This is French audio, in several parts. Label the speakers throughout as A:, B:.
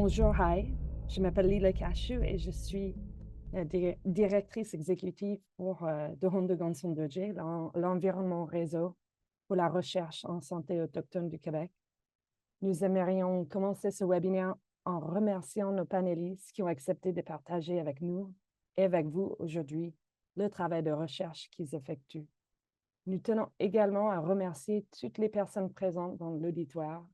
A: Bonjour, hi. Je m'appelle Lila Cashew et je suis directrice exécutive pour de Hondegonson Dodge, l'environnement réseau pour la recherche en santé autochtone du Québec. Nous aimerions commencer ce webinaire en remerciant nos panélistes qui ont accepté de partager avec nous et avec vous aujourd'hui le travail de recherche qu'ils effectuent. Nous tenons également à remercier toutes les personnes présentes dans l'auditoire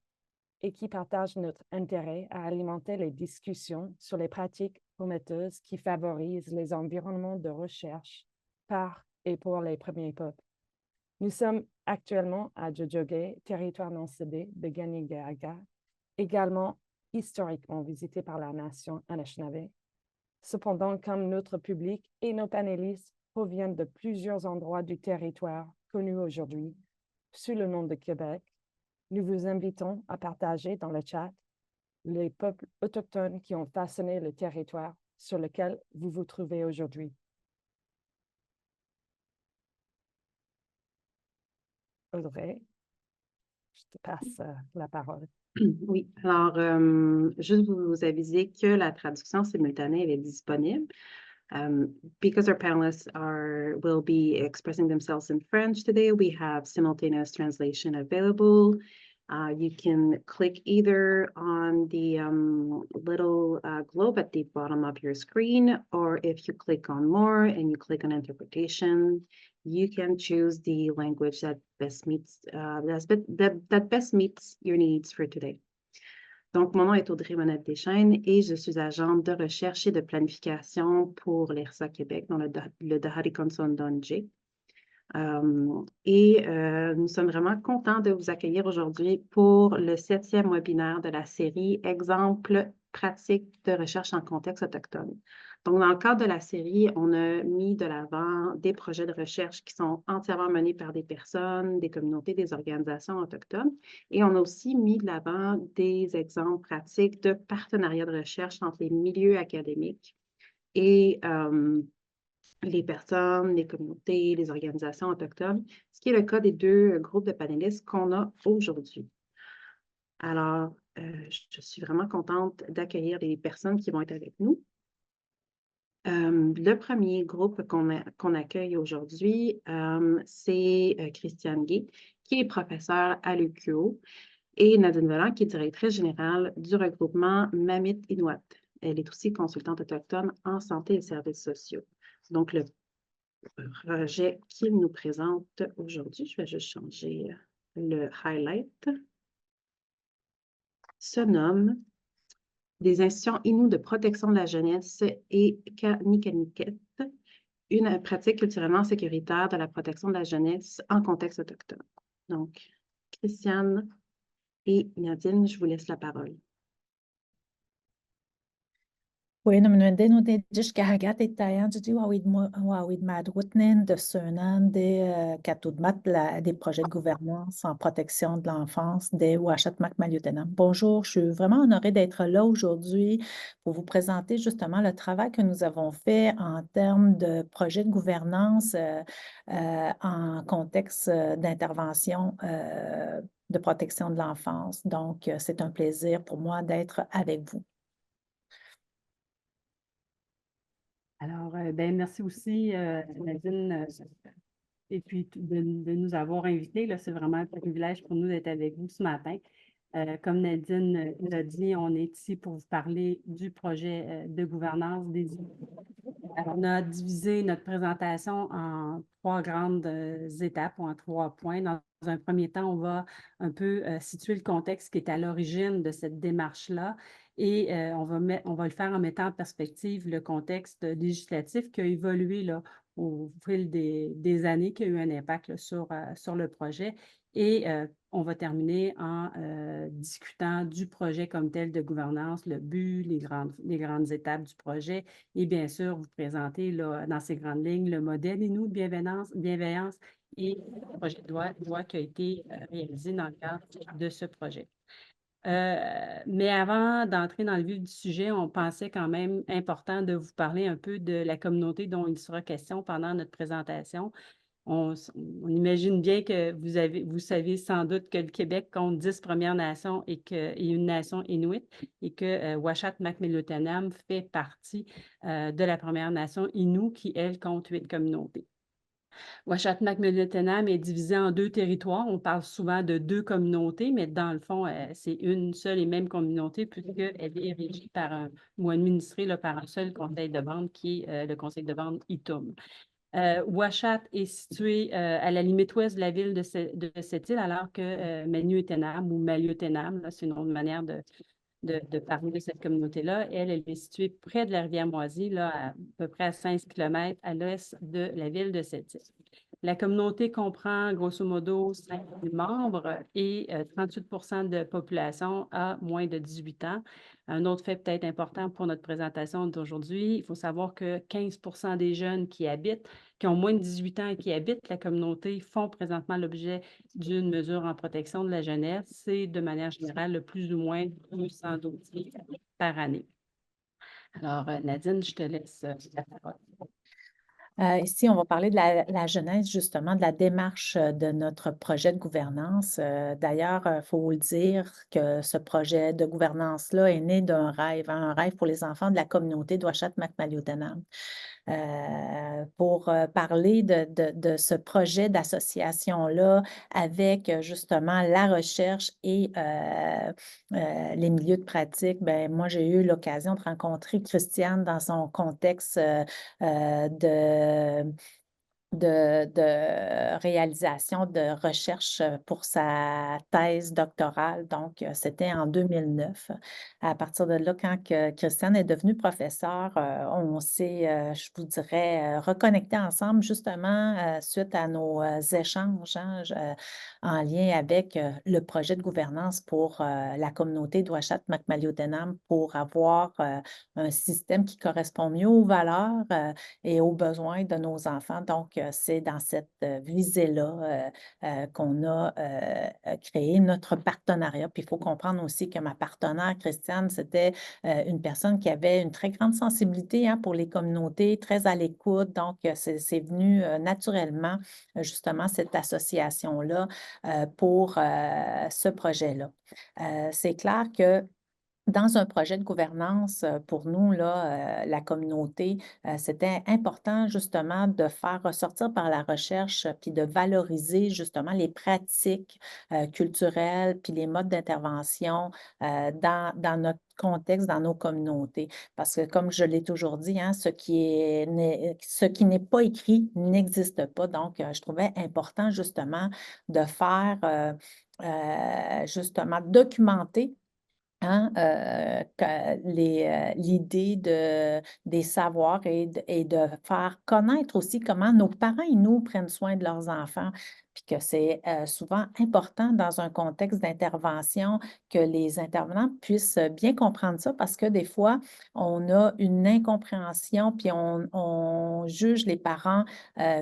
A: et qui partagent notre intérêt à alimenter les discussions sur les pratiques prometteuses qui favorisent les environnements de recherche par et pour les premiers peuples. Nous sommes actuellement à Tiohtià:ke, territoire non cédé de Kanien'kehá:ka, également historiquement visité par la nation Anishinaabe. Cependant, comme notre public et nos panélistes proviennent de plusieurs endroits du territoire connus aujourd'hui sous le nom de Québec, nous vous invitons à partager dans le chat les peuples autochtones qui ont façonné le territoire sur lequel vous vous trouvez aujourd'hui. Audrey, je te passe la parole.
B: Oui, alors, juste vous aviser que la traduction simultanée, elle est disponible. Because our panelists will be expressing themselves in French today, we have simultaneous translation available. You can click either on the little globe at the bottom of your screen, or if you click on more and you click on interpretation, you can choose the language that best meets that best meets your needs for today. Donc, mon nom est Audrey Monette-Deschênes et je suis agente de recherche et de planification pour l'ERSA Québec dans le Daharekonson-Dondje. Nous sommes vraiment contents de vous accueillir aujourd'hui pour le 7e webinaire de la série Exemples pratiques de recherche en contexte autochtone. Donc, dans le cadre de la série, on a mis de l'avant des projets de recherche qui sont entièrement menés par des personnes, des communautés, des organisations autochtones. Et on a aussi mis de l'avant des exemples pratiques de partenariats de recherche entre les milieux académiques et les personnes, les communautés, les organisations autochtones, ce qui est le cas des deux groupes de panélistes qu'on a aujourd'hui. Alors, je suis vraiment contente d'accueillir les personnes qui vont être avec nous. Le premier groupe qu'on accueille aujourd'hui, c'est Christiane Guay, qui est professeure à l'UQO, et Nadine Velan, qui est directrice générale du regroupement Mamit Inuit. Elle est aussi consultante autochtone en santé et services sociaux. Donc, le projet qu'il nous présente aujourd'hui, je vais juste changer le highlight, se nomme des institutions Innu de protection de la jeunesse et Kanikaniket, une pratique culturellement sécuritaire de la protection de la jeunesse en contexte autochtone. Donc, Christiane et Nadine, je vous laisse la parole.
C: Bueno, mnuendeno de Jishkahagat et Tayan, je dis wawid madroutnen de Sunan, des Katudmat, des projets de gouvernance en protection de l'enfance, des Ouachatmak Maliotenam. Bonjour, je suis vraiment honorée d'être là aujourd'hui pour vous présenter justement le travail que nous avons fait en termes de projets de gouvernance en contexte d'intervention de protection de l'enfance. Donc, c'est un plaisir pour moi d'être avec vous.
D: Alors, merci aussi, Nadine, et puis de nous avoir invités. C'est vraiment un privilège pour nous d'être avec vous ce matin. Comme Nadine l'a dit, on est ici pour vous parler du projet de gouvernance des INU. Alors, on a divisé notre présentation en 3 grandes étapes ou en 3 points. Dans un premier temps, on va un peu situer le contexte qui est à l'origine de cette démarche-là. Et on va le faire en mettant en perspective le contexte législatif qui a évolué là, au fil des années, qui a eu un impact là, sur le projet. Et on va terminer en discutant du projet comme tel de gouvernance, le but, les grandes étapes du projet et bien sûr vous présenter là, dans ces grandes lignes le modèle Innu de bienveillance et le projet de loi qui a été réalisé dans le cadre de ce projet. Mais avant d'entrer dans le vif du sujet, on pensait quand même important de vous parler un peu de la communauté dont il sera question pendant notre présentation. On imagine bien que vous savez sans doute que le Québec compte 10 Premières Nations et une nation inuit et que Uashat Makmelutanam fait partie de la Première Nation Innu qui, elle, compte 8 communautés. Uashat Makmelutanam est divisé en 2 territoires. On parle souvent de 2 communautés, mais dans le fond, c'est une seule et même communauté puisqu'elle est régie ou administrée là, par un seul conseil de bande qui est le conseil de bande Itum. Uashat est situé à la limite ouest de la ville de cette île, alors que Menuetenam ou Maliotenam, c'est une autre manière de parler de cette communauté-là, elle est située près de la rivière Moisy, là, à peu près à 5 km à l'ouest de la ville de cette île. La communauté comprend grosso modo 5 000 membres et 38 de population a moins de 18 ans. Un autre fait peut-être important pour notre présentation d'aujourd'hui, il faut savoir que 15 des jeunes qui ont moins de 18 ans et qui habitent la communauté font présentement l'objet d'une mesure en protection de la jeunesse. C'est de manière générale le plus ou moins 200 dossiers par année. Alors, Nadine, je te laisse la parole.
C: Ici, on va parler de la genèse, justement, de la démarche de notre projet de gouvernance. D'ailleurs, il faut le dire que ce projet de gouvernance-là est né d'un rêve, un rêve pour les enfants de la communauté d'Uashat Makmelutanam. Pour parler de ce projet d'association-là avec justement la recherche et les milieux de pratique, ben, moi, j'ai eu l'occasion de rencontrer Christiane dans son contexte de réalisation de recherche pour sa thèse doctorale. Donc, c'était en 2009. À partir de là, quand Christiane est devenue professeure, on s'est, je vous dirais, reconnectés ensemble justement suite à nos échanges en lien avec le projet de gouvernance pour la communauté d'Uashat Makmelutanam pour avoir un système qui correspond mieux aux valeurs et aux besoins de nos enfants. Donc, c'est dans cette visée-là qu'on a créé notre partenariat. Puis, il faut comprendre aussi que ma partenaire, Christiane, c'était une personne qui avait une très grande sensibilité pour les communautés, très à l'écoute. Donc, c'est venu naturellement, justement, cette association-là pour ce projet-là. C'est clair que dans un projet de gouvernance, pour nous, là, la communauté, c'était important justement de faire ressortir par la recherche, puis de valoriser justement les pratiques culturelles, puis les modes d'intervention dans notre contexte, dans nos communautés. Parce que comme je l'ai toujours dit, ce qui n'est pas écrit n'existe pas. Donc, je trouvais important justement de faire, justement, documenter l'idée des savoirs et de faire connaître aussi comment nos parents et nous prennent soin de leurs enfants, puis que c'est souvent important dans un contexte d'intervention que les intervenants puissent bien comprendre ça parce que des fois, on a une incompréhension, puis on juge les parents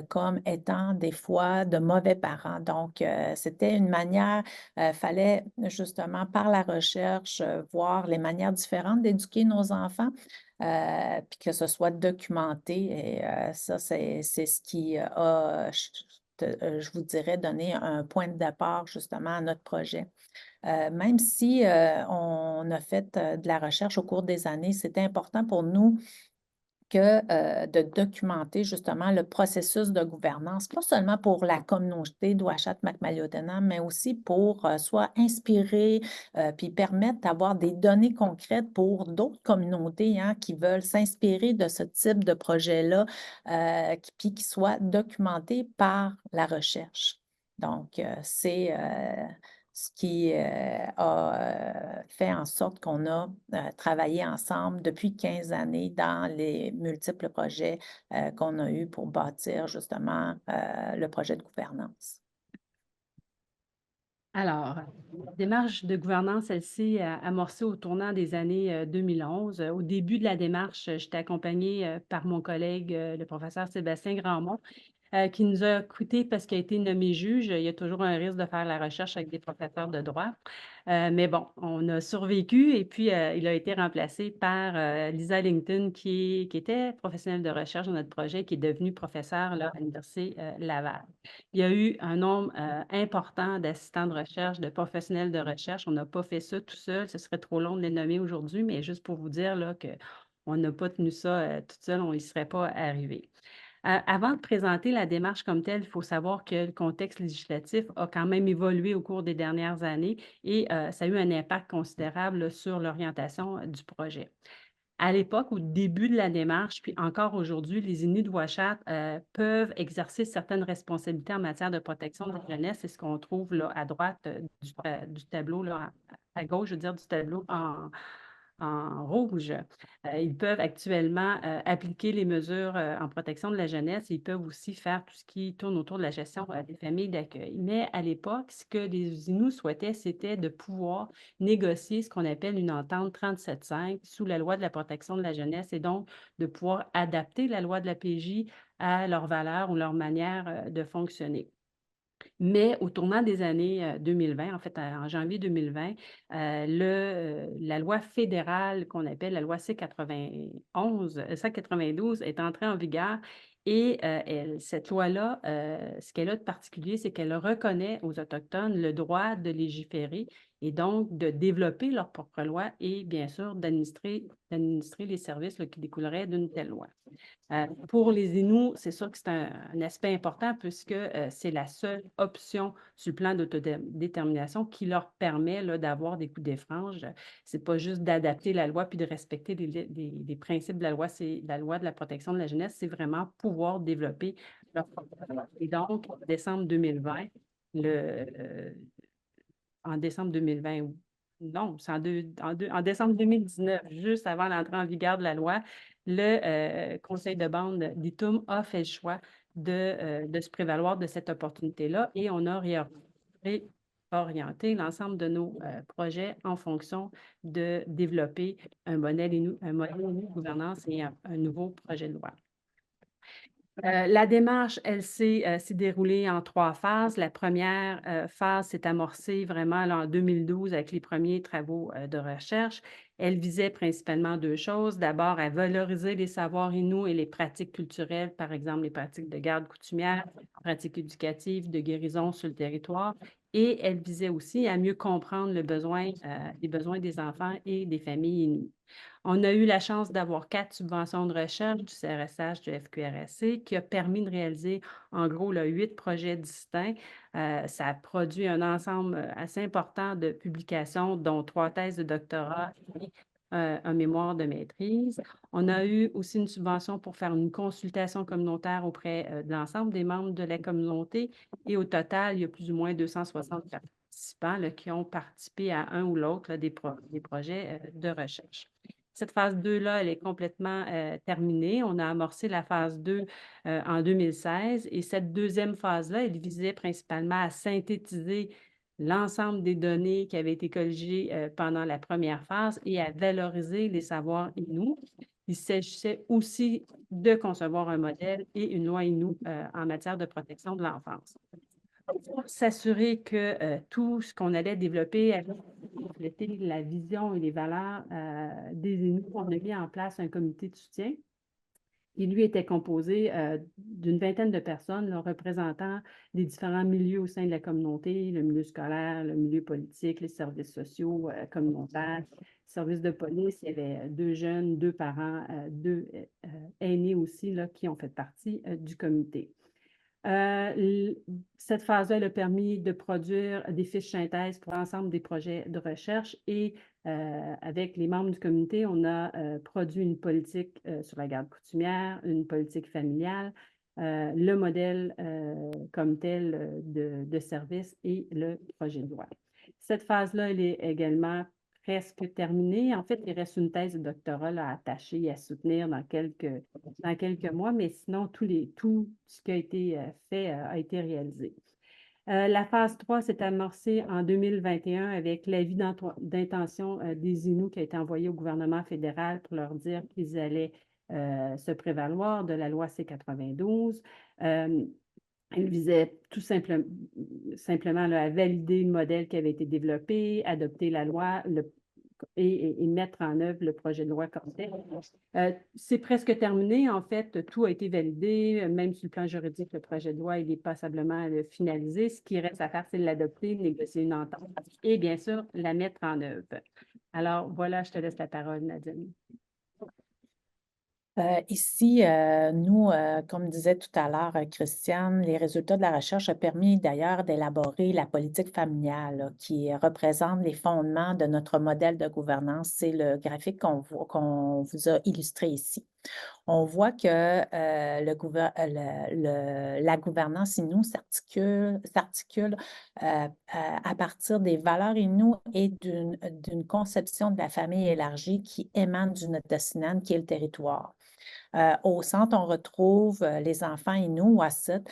C: comme étant des fois de mauvais parents. Donc, c'était une manière fallait justement, par la recherche, voir les manières différentes d'éduquer nos enfants, puis que ce soit documenté. Et ça, c'est ce qui a, je vous dirais, donné un point de départ justement à notre projet. Même si on a fait de la recherche au cours des années, c'était important pour nous que de documenter justement le processus de gouvernance, pas seulement pour la communauté d'Uashat Makmelutanam, mais aussi pour soit inspirer puis permettre d'avoir des données concrètes pour d'autres communautés qui veulent s'inspirer de ce type de projet-là, puis qui soit documenté par la recherche. Donc, c'est ce qui a fait en sorte qu'on a travaillé ensemble depuis 15 années dans les multiples projets qu'on a eus pour bâtir justement le projet de gouvernance.
D: Alors, la démarche de gouvernance, elle s'est amorcée au tournant des années 2011. Au début de la démarche, j'étais accompagnée par mon collègue, le professeur Sébastien Grandmont, qui nous a coûté parce qu'il a été nommé juge. Il y a toujours un risque de faire la recherche avec des professeurs de droit. Mais bon, on a survécu et puis il a été remplacé par Lisa Ellington, qui était professionnelle de recherche dans notre projet, qui est devenue professeure là, à l'Université Laval. Il y a eu un nombre important d'assistants de recherche, de professionnels de recherche. On n'a pas fait ça tout seul. Ce serait trop long de les nommer aujourd'hui, mais juste pour vous dire là, qu'on n'a pas tenu ça toute seule, on n'y serait pas arrivé. Avant de présenter la démarche comme telle, il faut savoir que le contexte législatif a quand même évolué au cours des dernières années et ça a eu un impact considérable sur l'orientation du projet. À l'époque, au début de la démarche, puis encore aujourd'hui, les Inuits de Ouachat peuvent exercer certaines responsabilités en matière de protection de la jeunesse. C'est ce qu'on trouve là, à droite du tableau, là, à gauche, je veux dire, du tableau en rouge. Ils peuvent actuellement appliquer les mesures en protection de la jeunesse. Ils peuvent aussi faire tout ce qui tourne autour de la gestion des familles d'accueil. Mais à l'époque, ce que les Inuits souhaitaient, c'était de pouvoir négocier ce qu'on appelle une entente 37.5 sous la loi de la protection de la jeunesse et donc de pouvoir adapter la loi de la PJ à leurs valeurs ou leur manière de fonctionner. Mais au tournant des années 2020, en fait, en janvier 2020, la loi fédérale qu'on appelle la loi C-92 est entrée en vigueur et cette loi-là, ce qu'elle a de particulier, c'est qu'elle reconnaît aux Autochtones le droit de légiférer et donc de développer leur propre loi et bien sûr d'administrer les services là, qui découleraient d'une telle loi. Pour les Inuits, c'est sûr que c'est un aspect important puisque c'est la seule option sur le plan d'autodétermination qui leur permet là, d'avoir des coups des franges. Ce n'est pas juste d'adapter la loi puis de respecter les principes de la loi, c'est la loi de la protection de la jeunesse, c'est vraiment pouvoir développer leur propre loi. Et donc, en décembre 2020, en décembre 2020, non, c'est en décembre 2019, juste avant l'entrée en vigueur de la loi, le conseil de bande d'ITUM a fait le choix de se prévaloir de cette opportunité-là et on a réorienté l'ensemble de nos projets en fonction de développer un modèle de gouvernance et un nouveau projet de loi. La démarche, elle s'est déroulée en 3 phases. La première phase s'est amorcée vraiment là, en 2012 avec les premiers travaux de recherche. Elle visait principalement 2 choses. D'abord, à valoriser les savoirs inuits et les pratiques culturelles, par exemple les pratiques de garde coutumière, pratiques éducatives, de guérison sur le territoire. Et elle visait aussi à mieux comprendre les besoins des enfants et des familles inuits. On a eu la chance d'avoir 4 subventions de recherche du CRSH, du FQRSC, qui a permis de réaliser en gros 8 projets distincts. Ça a produit un ensemble assez important de publications, dont 3 thèses de doctorat et un mémoire de maîtrise. On a eu aussi une subvention pour faire une consultation communautaire auprès de l'ensemble des membres de la communauté. Et au total, il y a plus ou moins 260 participants là, qui ont participé à un ou l'autre des projets de recherche. Cette phase 2-là, elle est complètement terminée. On a amorcé la phase 2 en 2016 et cette deuxième phase-là, elle visait principalement à synthétiser l'ensemble des données qui avaient été colligées pendant la première phase et à valoriser les savoirs inuits. Il s'agissait aussi de concevoir un modèle et une loi inuit en matière de protection de l'enfance. Pour s'assurer que tout ce qu'on allait développer allait refléter la vision et les valeurs des Inuits, on a mis en place un comité de soutien qui, lui, était composé d'une vingtaine de personnes là, représentant les différents milieux au sein de la communauté, le milieu scolaire, le milieu politique, les services sociaux communautaires, services de police. Il y avait 2 jeunes, 2 parents, 2 aînés aussi là, qui ont fait partie du comité. Cette phase-là, elle a permis de produire des fiches synthèses pour l'ensemble des projets de recherche et avec les membres du comité, on a produit une politique sur la garde coutumière, une politique familiale, le modèle comme tel de service et le projet de loi. Cette phase-là, elle est également presque terminée. En fait, il reste une thèse de doctorat là, à attacher et à soutenir dans quelques mois, mais sinon, tout ce qui a été fait a été réalisé. La phase 3 s'est amorcée en 2021 avec l'avis d'intention des Inuits qui a été envoyé au gouvernement fédéral pour leur dire qu'ils allaient se prévaloir de la loi C-92. Elle visait tout simplement là, à valider le modèle qui avait été développé, adopter la loi et mettre en œuvre le projet de loi comme tel. C'est presque terminé. En fait, tout a été validé. Même sur le plan juridique, le projet de loi, il est passablement finalisé. Ce qui reste à faire, c'est l'adopter, négocier une entente et bien sûr, la mettre en œuvre. Alors, voilà, je te laisse la parole, Nadine.
C: Ici, nous, comme disait tout à l'heure Christiane, les résultats de la recherche ont permis d'ailleurs d'élaborer la politique familiale là, qui représente les fondements de notre modèle de gouvernance. C'est le graphique qu'on vous a illustré ici. On voit que la gouvernance Innu s'articule à partir des valeurs Innu et d'une conception de la famille élargie qui émane du Notessinan, qui est le territoire. Au centre, on retrouve les enfants Innu, Wasset,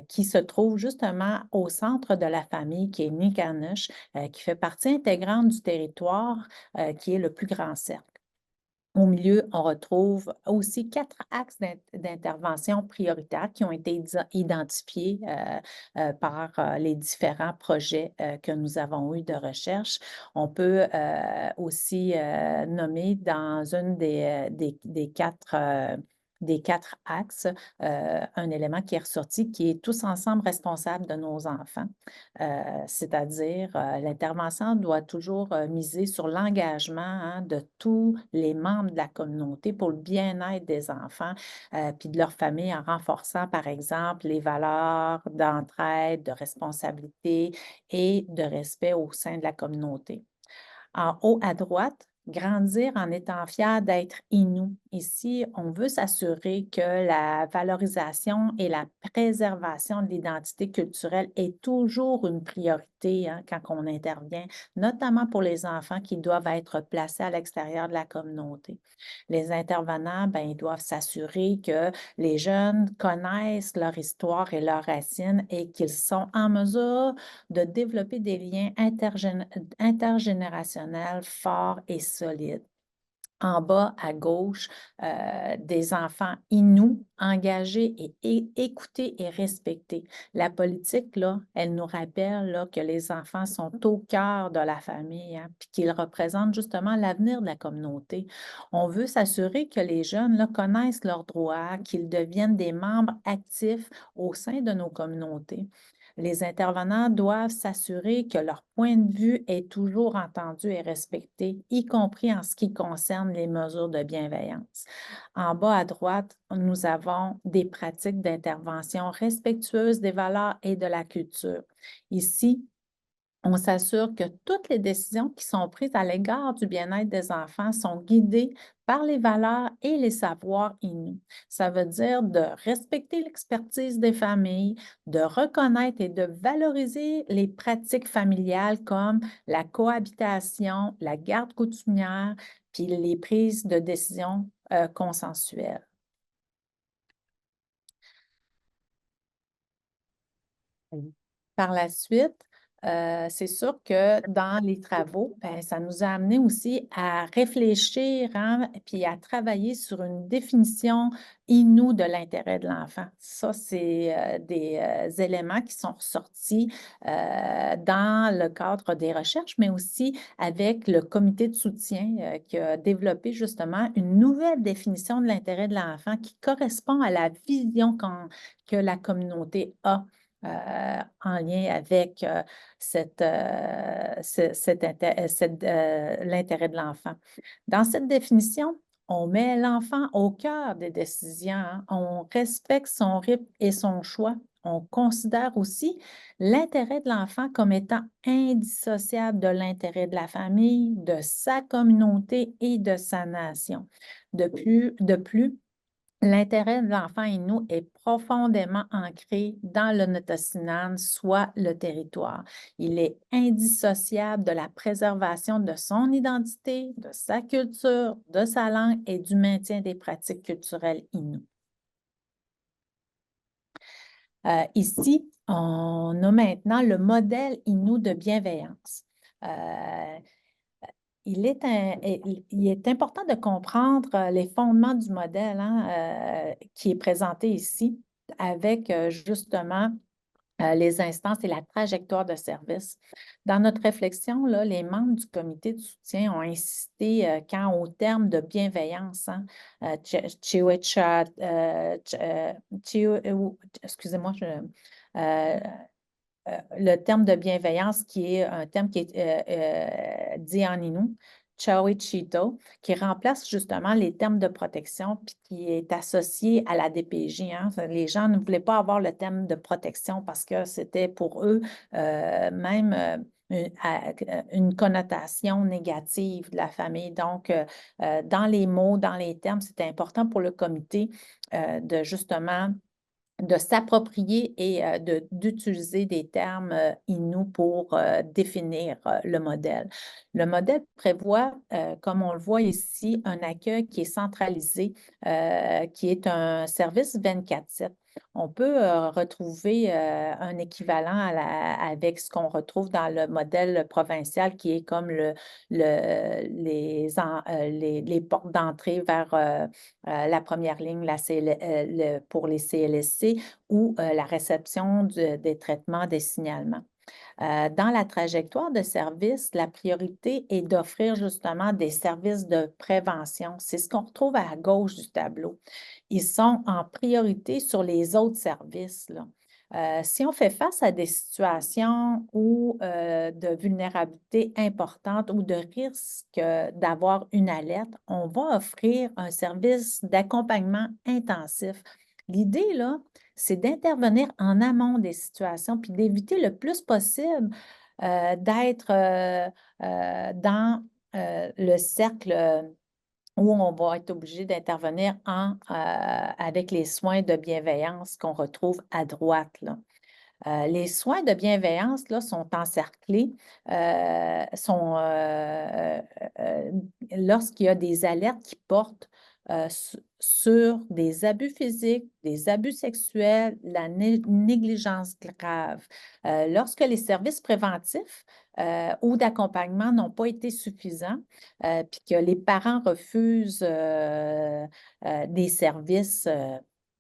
C: qui se trouvent justement au centre de la famille, qui est Nikanush, qui fait partie intégrante du territoire, qui est le plus grand cercle. Au milieu, on retrouve aussi 4 axes d'intervention prioritaires qui ont été identifiés par les différents projets que nous avons eus de recherche. On peut aussi nommer dans une des quatre axes, un élément qui est ressorti, qui est tous ensemble responsables de nos enfants. C'est-à-dire, l'intervention doit toujours miser sur l'engagement de tous les membres de la communauté pour le bien-être des enfants, puis de leur famille en renforçant, par exemple, les valeurs d'entraide, de responsabilité et de respect au sein de la communauté. En haut à droite, grandir en étant fier d'être Innu. Ici, on veut s'assurer que la valorisation et la préservation de l'identité culturelle est toujours une priorité quand on intervient, notamment pour les enfants qui doivent être placés à l'extérieur de la communauté. Les intervenants, ils doivent s'assurer que les jeunes connaissent leur histoire et leurs racines et qu'ils sont en mesure de développer des liens intergénérationnels forts et solides. En bas à gauche, des enfants Innu engagés et écoutés et respectés. La politique, là, elle nous rappelle là, que les enfants sont au cœur de la famille, puis qu'ils représentent justement l'avenir de la communauté. On veut s'assurer que les jeunes là, connaissent leurs droits, qu'ils deviennent des membres actifs au sein de nos communautés. Les intervenants doivent s'assurer que leur point de vue est toujours entendu et respecté, y compris en ce qui concerne les mesures de bienveillance. En bas à droite, nous avons des pratiques d'intervention respectueuses des valeurs et de la culture. Ici, on s'assure que toutes les décisions qui sont prises à l'égard du bien-être des enfants sont guidées par les valeurs et les savoirs Innu. Ça veut dire de respecter l'expertise des familles, de reconnaître et de valoriser les pratiques familiales comme la cohabitation, la garde coutumière, puis les prises de décision consensuelles. Par la suite, c'est sûr que dans les travaux, ça nous a amené aussi à réfléchir puis à travailler sur une définition Innu de l'intérêt de l'enfant. Ça, c'est des éléments qui sont ressortis dans le cadre des recherches, mais aussi avec le comité de soutien qui a développé justement une nouvelle définition de l'intérêt de l'enfant qui correspond à la vision que la communauté a. En lien avec l'intérêt de l'enfant. Dans cette définition, on met l'enfant au cœur des décisions, on respecte son rythme et son choix. On considère aussi l'intérêt de l'enfant comme étant indissociable de l'intérêt de la famille, de sa communauté et de sa nation. De plus, l'intérêt de l'enfant Innu est profondément ancré dans le Notessinan, soit le territoire. Il est indissociable de la préservation de son identité, de sa culture, de sa langue et du maintien des pratiques culturelles Innu. Ici, on a maintenant le modèle Innu de bienveillance. Il est important de comprendre les fondements du modèle qui est présenté ici. avec justement les instances et la trajectoire de service. Dans notre réflexion, là, les membres du comité de soutien ont insisté quant au terme de bienveillance, hein, excusez-moi, le terme de bienveillance qui est un terme qui est dit en Innu, Chito, qui remplace justement les termes de protection puis qui est associé à la DPJ. Hein. Les gens ne voulaient pas avoir le terme de protection parce que c'était pour eux même une connotation négative de la famille. Donc, dans les mots, dans les termes, c'était important pour le comité de justement de s'approprier et d'utiliser des termes Innu pour définir le modèle. Le modèle prévoit, comme on le voit ici, un accueil qui est centralisé, qui est un service 24/7. On peut retrouver un équivalent avec ce qu'on retrouve dans le modèle provincial qui est comme les portes d'entrée vers la première ligne pour les CLSC ou la réception des traitements des signalements. Dans la trajectoire de service, la priorité est d'offrir justement des services de prévention. C'est ce qu'on retrouve à gauche du tableau. Ils sont en priorité sur les autres services, là. Si on fait face à des situations de vulnérabilité importante ou de risque d'avoir une alerte, on va offrir un service d'accompagnement intensif. L'idée, là, c'est d'intervenir en amont des situations puis d'éviter le plus possible d'être dans le cercle où on va être obligé d'intervenir avec les soins de bienveillance qu'on retrouve à droite, là. Les soins de bienveillance là, sont encerclés, lorsqu'il y a des alertes qui portent sur des abus physiques, des abus sexuels, la négligence grave. Lorsque les services préventifs ou d'accompagnement n'ont pas été suffisants, puis que les parents refusent des services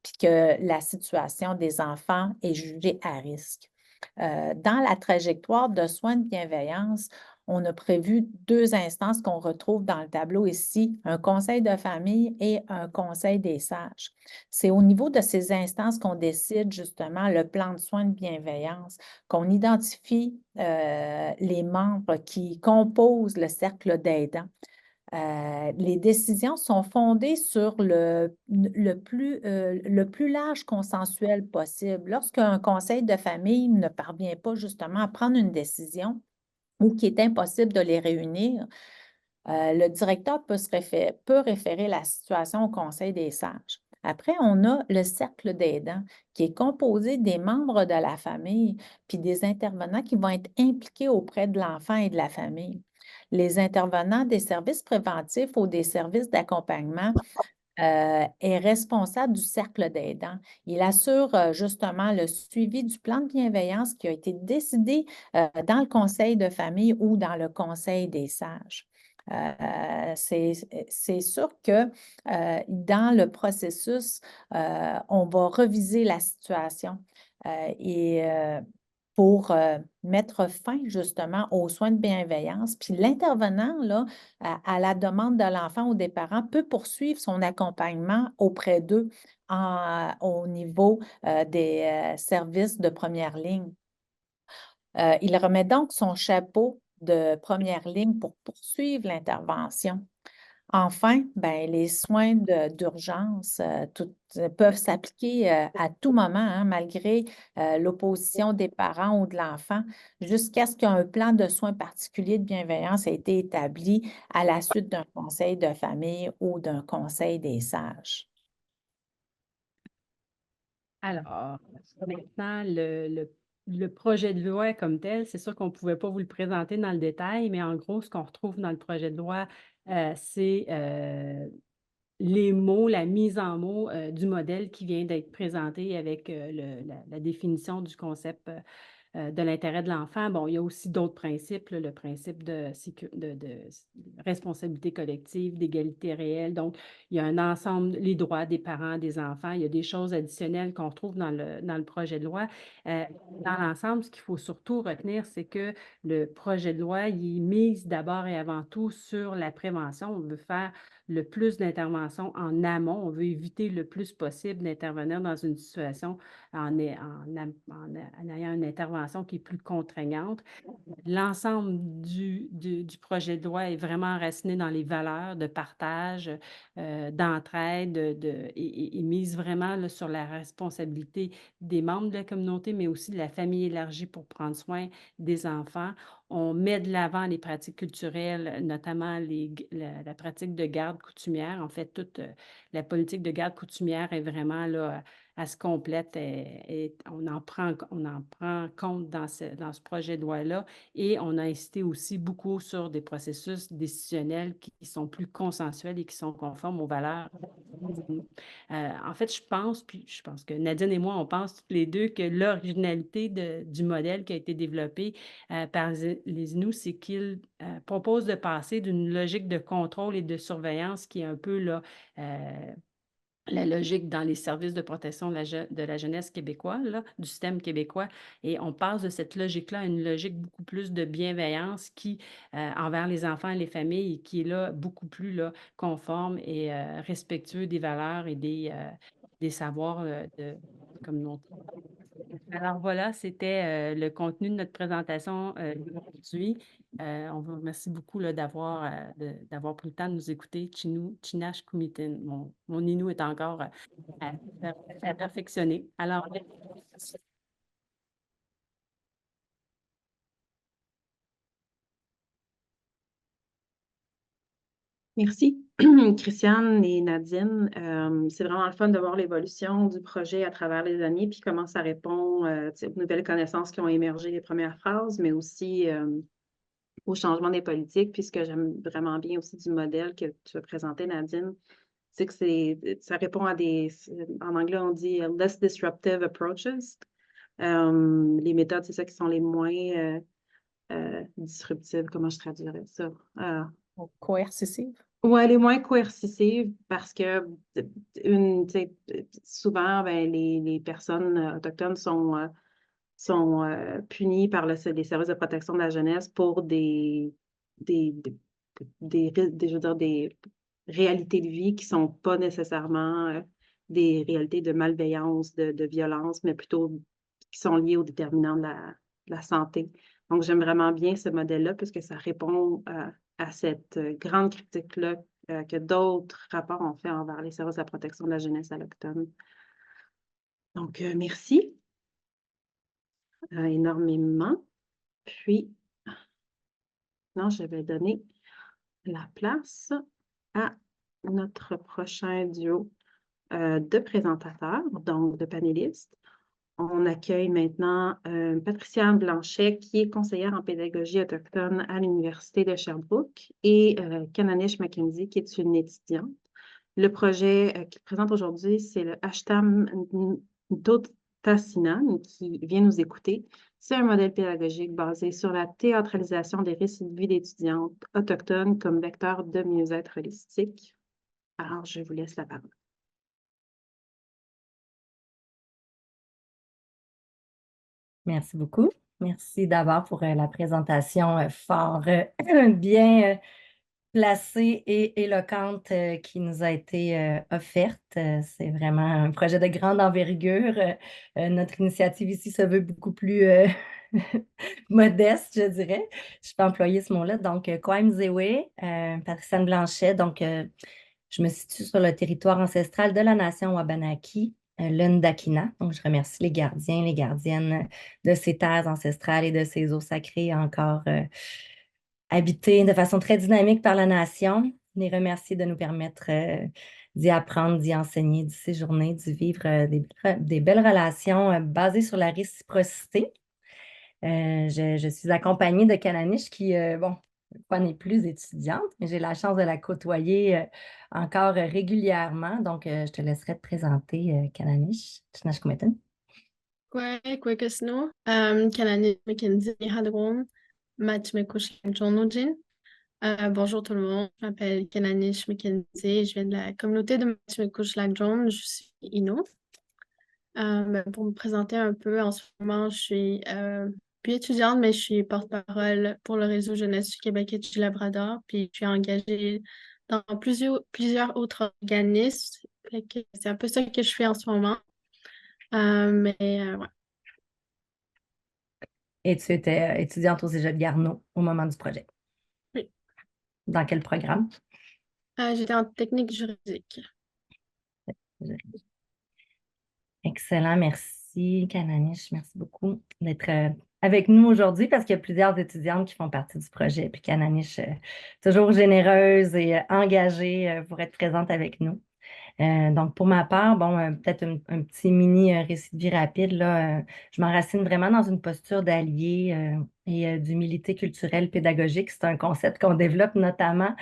C: puis que la situation des enfants est jugée à risque. Dans la trajectoire de soins de bienveillance, on a prévu 2 instances qu'on retrouve dans le tableau ici, un conseil de famille et un conseil des sages. C'est au niveau de ces instances qu'on décide justement le plan de soins de bienveillance, qu'on identifie les membres qui composent le cercle d'aidants. Les décisions sont fondées sur le plus large consensuel possible. Lorsqu'un conseil de famille ne parvient pas justement à prendre une décision ou qu'il est impossible de les réunir, le directeur peut référer la situation au conseil des sages. Après, on a le cercle d'aidants qui est composé des membres de la famille puis des intervenants qui vont être impliqués auprès de l'enfant et de la famille. Les intervenants des services préventifs ou des services d'accompagnement est responsable du cercle d'aidants. Il assure justement le suivi du plan de bienveillance qui a été décidé dans le conseil de famille ou dans le conseil des sages. C'est sûr que dans le processus, on va reviser la situation et pour mettre fin justement aux soins de bienveillance. Puis l'intervenant, là, à la demande de l'enfant ou des parents, peut poursuivre son accompagnement auprès d'eux au niveau des services de première ligne. Il remet donc son chapeau de première ligne pour poursuivre l'intervention. Enfin, ben, les soins d'urgence peuvent s'appliquer à tout moment, hein, malgré l'opposition des parents ou de l'enfant, jusqu'à ce qu'un plan de soins particulier de bienveillance ait été établi à la suite d'un conseil de famille ou d'un conseil des sages.
D: Alors, maintenant, le projet de loi comme tel, c'est sûr qu'on ne pouvait pas vous le présenter dans le détail, mais en gros, ce qu'on retrouve dans le projet de loi, c'est les mots, la mise en mots du modèle qui vient d'être présenté avec la définition du concept de l'intérêt de l'enfant. Bon, il y a aussi d'autres principes, là, le principe de responsabilité collective, d'égalité réelle. Donc, il y a un ensemble, les droits des parents, des enfants. Il y a des choses additionnelles qu'on retrouve dans le projet de loi. Dans l'ensemble, ce qu'il faut surtout retenir, c'est que le projet de loi, il mise d'abord et avant tout sur la prévention. On veut faire le plus d'interventions en amont. On veut éviter le plus possible d'intervenir dans une situation en ayant une intervention qui est plus contraignante. L'ensemble du projet de loi est vraiment enraciné dans les valeurs de partage, d'entraide, et mise vraiment là, sur la responsabilité des membres de la communauté, mais aussi de la famille élargie pour prendre soin des enfants. On met de l'avant les pratiques culturelles, notamment la pratique de garde coutumière. En fait, toute la politique de garde coutumière est vraiment là, elle se complète et on en prend compte dans ce projet de loi-là. Et on a insisté aussi beaucoup sur des processus décisionnels qui sont plus consensuels et qui sont conformes aux valeurs. En fait, je pense que Nadine et moi, on pense toutes les deux que l'originalité du modèle qui a été développé par les Inuits, c'est qu'ils proposent de passer d'une logique de contrôle et de surveillance qui est un peu là, la logique dans les services de protection de la jeunesse québécois, là, du système québécois. Et on passe de cette logique-là à une logique beaucoup plus de bienveillance qui, envers les enfants et les familles, qui est là beaucoup plus là, conforme et respectueux des valeurs et des savoirs de communauté. Alors voilà, c'était le contenu de notre présentation aujourd'hui. On vous remercie beaucoup là, d'avoir pris le temps de nous écouter. Chinash Kumitin. Mon Inou est encore à perfectionner. Alors,
B: Merci, Christiane et Nadine. C'est vraiment le fun de voir l'évolution du projet à travers les années, puis comment ça répond aux nouvelles connaissances qui ont émergé les premières phrases, mais aussi au changement des politiques. Puis ce que j'aime vraiment bien aussi du modèle que tu as présenté, Nadine, c'est que ça répond à en anglais, on dit less disruptive approaches. Les méthodes, c'est ça qui sont les moins disruptives. Comment je traduirais ça?
C: Coercitive.
B: Oui, les moins coercitives parce que souvent, les personnes autochtones sont punies par les services de protection de la jeunesse pour je veux dire, des réalités de vie qui ne sont pas nécessairement des réalités de malveillance, de violence, mais plutôt qui sont liées aux déterminants de la santé. Donc, j'aime vraiment bien ce modèle-là puisque ça répond à cette grande critique-là que d'autres rapports ont fait envers les services de la protection de la jeunesse autochtone. Donc, merci énormément. Puis, non, je vais donner la place à notre prochain duo de présentateurs, donc de panélistes. On accueille maintenant Patricia Blanchet, qui est conseillère en pédagogie autochtone à l'Université de Sherbrooke, et Kananish Mackenzie, qui est une étudiante. Le projet qu'il présente aujourd'hui, c'est le Ashtam Ntotasinan, qui vient nous écouter. C'est un modèle pédagogique basé sur la théâtralisation des récits de vie d'étudiantes autochtones comme vecteur de mieux-être holistique. Alors, je vous laisse la parole.
E: Merci beaucoup. Merci d'abord pour la présentation fort bien placée et éloquente qui nous a été offerte. C'est vraiment un projet de grande envergure. Notre initiative ici se veut beaucoup plus modeste, je dirais. Je peux employer ce mot-là. Donc, Kwaimzewe, Patricia Blanchet. Donc, je me situe sur le territoire ancestral de la nation Wabanaki, l'Undakina. Donc, je remercie les gardiens, les gardiennes de ces terres ancestrales et de ces eaux sacrées encore habitées de façon très dynamique par la nation. Les remercier de nous permettre d'y apprendre, d'y enseigner, d'y séjourner, d'y vivre des belles relations basées sur la réciprocité. Je suis accompagnée de Kananish qui, n'est plus étudiante, mais j'ai la chance de la côtoyer encore régulièrement. Donc, je te laisserai te présenter, Kananish.
F: Kwekesno, Kanani Mackenzie Hadron, Matchmekush Journojin. Bonjour tout le monde, je m'appelle Kananish Mackenzie, je viens de la communauté de Matchmekush Lagjon, je suis Ino. Pour me présenter un peu, en ce moment, je suis plus étudiante, mais je suis porte-parole pour le réseau jeunesse du Québec et du Labrador, puis je suis engagée dans plusieurs autres organismes. Fait que c'est un peu ça que je fais en ce moment. Ouais.
E: Et tu étais étudiante au Cégep Garneau au moment du projet.
F: Oui.
E: Dans quel programme?
F: J'étais en technique juridique.
E: Excellent, merci Kananish, merci beaucoup d'être avec nous aujourd'hui parce qu'il y a plusieurs étudiantes qui font partie du projet. Puis Kananish, toujours généreuse et engagée pour être présente avec nous. Donc, pour ma part, bon, peut-être un petit mini récit de vie rapide, là. Je m'enracine vraiment dans une posture d'allié et d'humilité culturelle pédagogique. C'est un concept qu'on développe notamment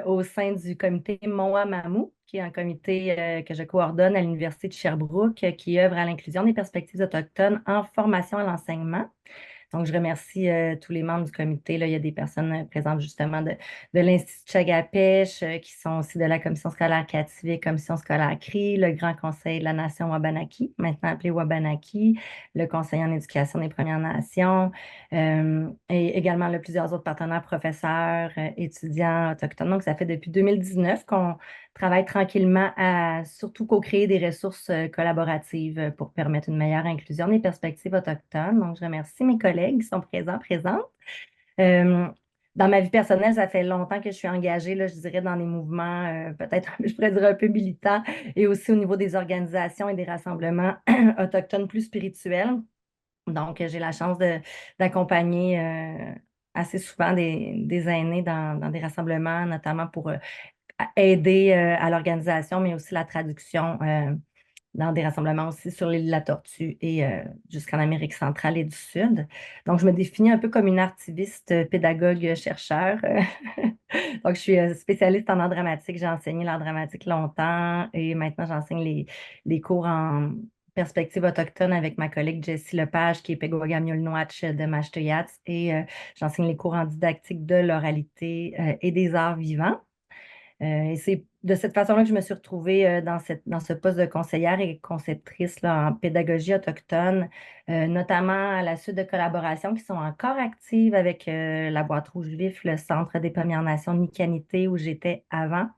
E: au sein du comité Moa-Mamou, qui est un comité que je coordonne à l'Université de Sherbrooke, qui œuvre à l'inclusion des perspectives autochtones en formation à l'enseignement. Donc, je remercie tous les membres du comité. Là, il y a des personnes présentes justement de l'Institut Chagapèche qui sont aussi de la Commission scolaire Kativik, Commission scolaire CRI, le Grand Conseil de la Nation Wabanaki, maintenant appelé Wabanaki, le Conseil en éducation des Premières Nations et également là, plusieurs autres partenaires, professeurs, étudiants autochtones. Donc, ça fait depuis 2019 qu'on travaille tranquillement à surtout co-créer des ressources collaboratives pour permettre une meilleure inclusion des perspectives autochtones. Donc, je remercie mes collègues qui sont présentes. Dans ma vie personnelle, ça fait longtemps que je suis engagée, là, je dirais, dans des mouvements, peut-être, je pourrais dire un peu militants, et aussi au niveau des organisations et des rassemblements autochtones plus spirituels. Donc, j'ai la chance d'accompagner assez souvent des aînés dans des rassemblements, notamment pour aider à l'organisation, mais aussi la traduction dans des rassemblements aussi sur l'île de la Tortue et jusqu'en Amérique centrale et du Sud. Donc, je me définis un peu comme une artiviste, pédagogue, chercheur. Donc, je suis spécialiste en art dramatique. J'ai enseigné l'art dramatique longtemps et maintenant, j'enseigne les cours en perspective autochtone avec ma collègue Jessie Lepage, qui est Peguagamiulnoach de Mashteuiats, et j'enseigne les cours en didactique de l'oralité et des arts vivants. Et c'est de cette façon-là que je me suis retrouvée dans ce poste de conseillère et conceptrice là, en pédagogie autochtone, notamment à la suite de collaborations qui sont encore actives avec la Boîte Rouge Vif, le Centre des Premières Nations Nikanité où j'étais avant,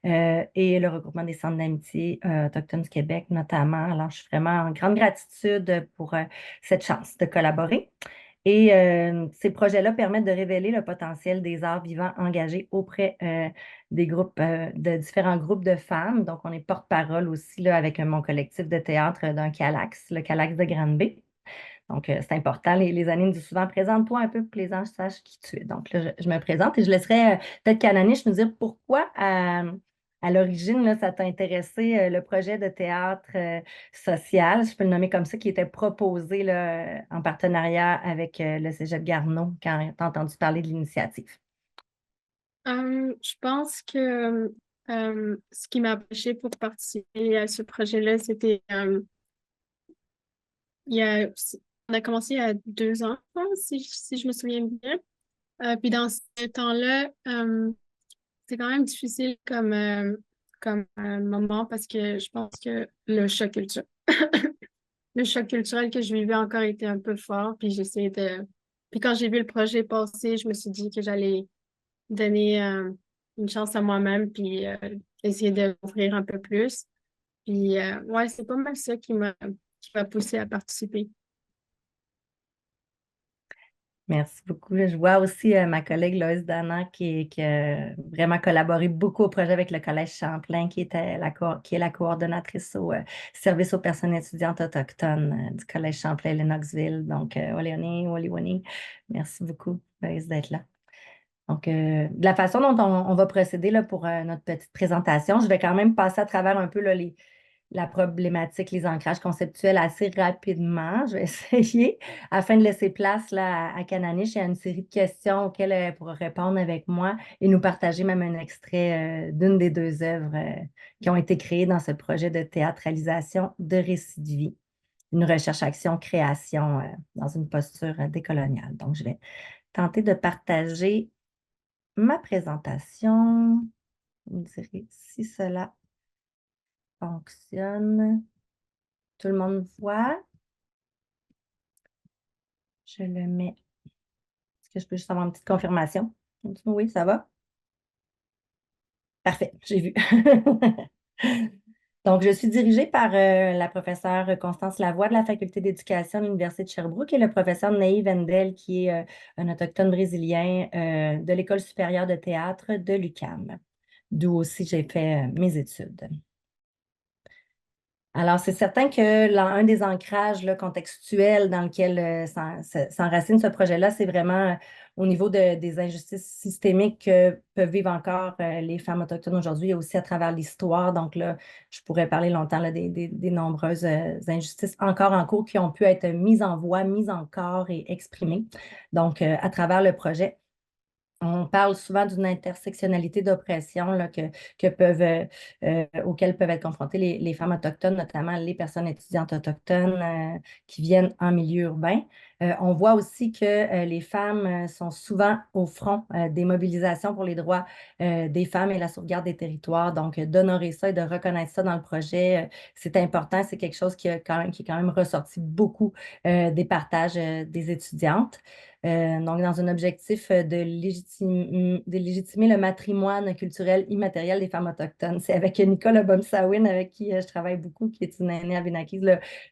E: et le regroupement des centres d'amitié autochtones du Québec notamment. Alors, je suis vraiment en grande gratitude pour cette chance de collaborer. Et ces projets-là permettent de révéler le potentiel des arts vivants engagés auprès des groupes, de différents groupes de femmes. Donc, on est porte-parole aussi là, avec mon collectif de théâtre d'un Calax, le Calax de Granby. Donc, c'est important. Les années me disent souvent, présente-toi un peu pour que les gens sachent qui tu es. Donc, là, je me présente et je laisserai peut-être Kananish nous dire pourquoi à l'origine, là, ça t'a intéressé le projet de théâtre social, je peux le nommer comme ça, qui était proposé là, en partenariat avec le Cégep Garneau quand tu as entendu parler de l'initiative.
F: Je pense que ce qui m'a empêché pour participer à ce projet-là, c'était on a commencé il y a 2 ans, je pense, si je me souviens bien. Puis dans ce temps-là, c'est quand même difficile comme moment parce que je pense que le choc culturel, le choc culturel que je vivais encore était un peu fort. Puis j'essayais de. Puis quand j'ai vu le projet passer, je me suis dit que j'allais donner une chance à moi-même puis essayer de m'ouvrir un peu plus. Puis ouais, c'est pas mal ça qui m'a poussé à participer.
E: Merci beaucoup. Je vois aussi ma collègue Loïs Danan qui a vraiment collaboré beaucoup au projet avec le Collège Champlain, qui est la coordonnatrice au service aux personnes étudiantes autochtones du Collège Champlain Lennoxville. Donc, Oleoni, Woliwani, merci beaucoup, Loïs, d'être là. Donc, de la façon dont on va procéder là, pour notre petite présentation, je vais quand même passer à travers un peu là, la problématique, les ancrages conceptuels assez rapidement. Je vais essayer afin de laisser place là, à Kananish. Il y a une série de questions auxquelles elle pourra répondre avec moi et nous partager même un extrait d'une des 2 œuvres qui ont été créées dans ce projet de théâtralisation de récits de vie. une recherche-action-création dans une posture décoloniale. Donc, je vais tenter de partager ma présentation. Vous me direz si cela fonctionne. Tout le monde voit. Je le mets. Est-ce que je peux juste avoir une petite confirmation? Oui, ça va? Parfait, j'ai vu. Donc, je suis dirigée par la professeure Constance Lavoie de la Faculté d'éducation de l'Université de Sherbrooke et le professeur Ney Wendel, qui est un autochtone brésilien de l'École supérieure de théâtre de l'UQAM, d'où aussi j'ai fait mes études. Alors, c'est certain que un des ancrages là, contextuels dans lequel s'enracine ce projet-là, c'est vraiment au niveau des injustices systémiques que peuvent vivre encore les femmes autochtones aujourd'hui et aussi à travers l'histoire. Donc là, je pourrais parler longtemps là, des nombreuses injustices encore en cours qui ont pu être mises en voix, mises en corps et exprimées. Donc, à travers le projet, on parle souvent d'une intersectionnalité d'oppression auxquelles peuvent être confrontées les femmes autochtones, notamment les personnes étudiantes autochtones qui viennent en milieu urbain. On voit aussi que les femmes sont souvent au front des mobilisations pour les droits des femmes et la sauvegarde des territoires. Donc, d'honorer ça et de reconnaître ça dans le projet, c'est important. C'est quelque chose qui est quand même ressorti beaucoup des partages des étudiantes. Donc, dans un objectif de légitimer le matrimoine culturel immatériel des femmes autochtones. C'est avec Nicole Bomsawin, avec qui je travaille beaucoup, qui est une aînée abénaquise.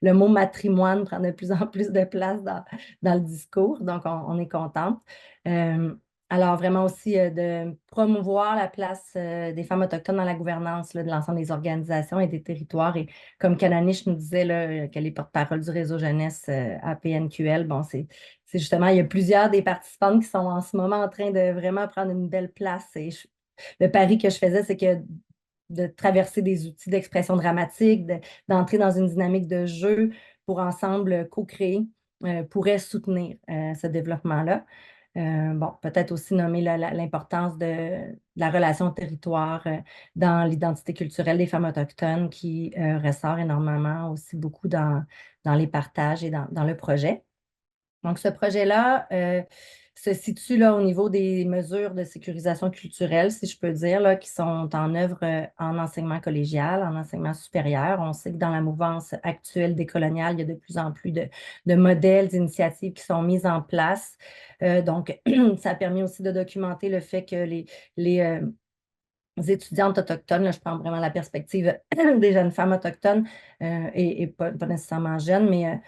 E: Le mot matrimoine prend de plus en plus de place dans le discours, donc on est contente. Alors, vraiment aussi de promouvoir la place des femmes autochtones dans la gouvernance de l'ensemble des organisations et des territoires. Et comme Kananish nous disait qu'elle est porte-parole du réseau jeunesse à PNQL, bon, c'est justement, il y a plusieurs des participantes qui sont en ce moment en train de vraiment prendre une belle place. Et le pari que je faisais, c'est que de traverser des outils d'expression dramatique, d'entrer dans une dynamique de jeu pour ensemble co-créer, pourrait soutenir ce développement-là. Bon, peut-être aussi nommer l'importance de la relation au territoire dans l'identité culturelle des femmes autochtones qui ressort énormément aussi beaucoup dans les partages et dans le projet. Donc, ce projet-là se situe là, au niveau des mesures de sécurisation culturelle, si je peux dire, là, qui sont en œuvre en enseignement collégial, en enseignement supérieur. On sait que dans la mouvance actuelle décoloniale, il y a de plus en plus de modèles, d'initiatives qui sont mises en place. Donc, ça a permis aussi de documenter le fait que les étudiantes autochtones, là, je prends vraiment la perspective des jeunes femmes autochtones et pas nécessairement jeunes, mais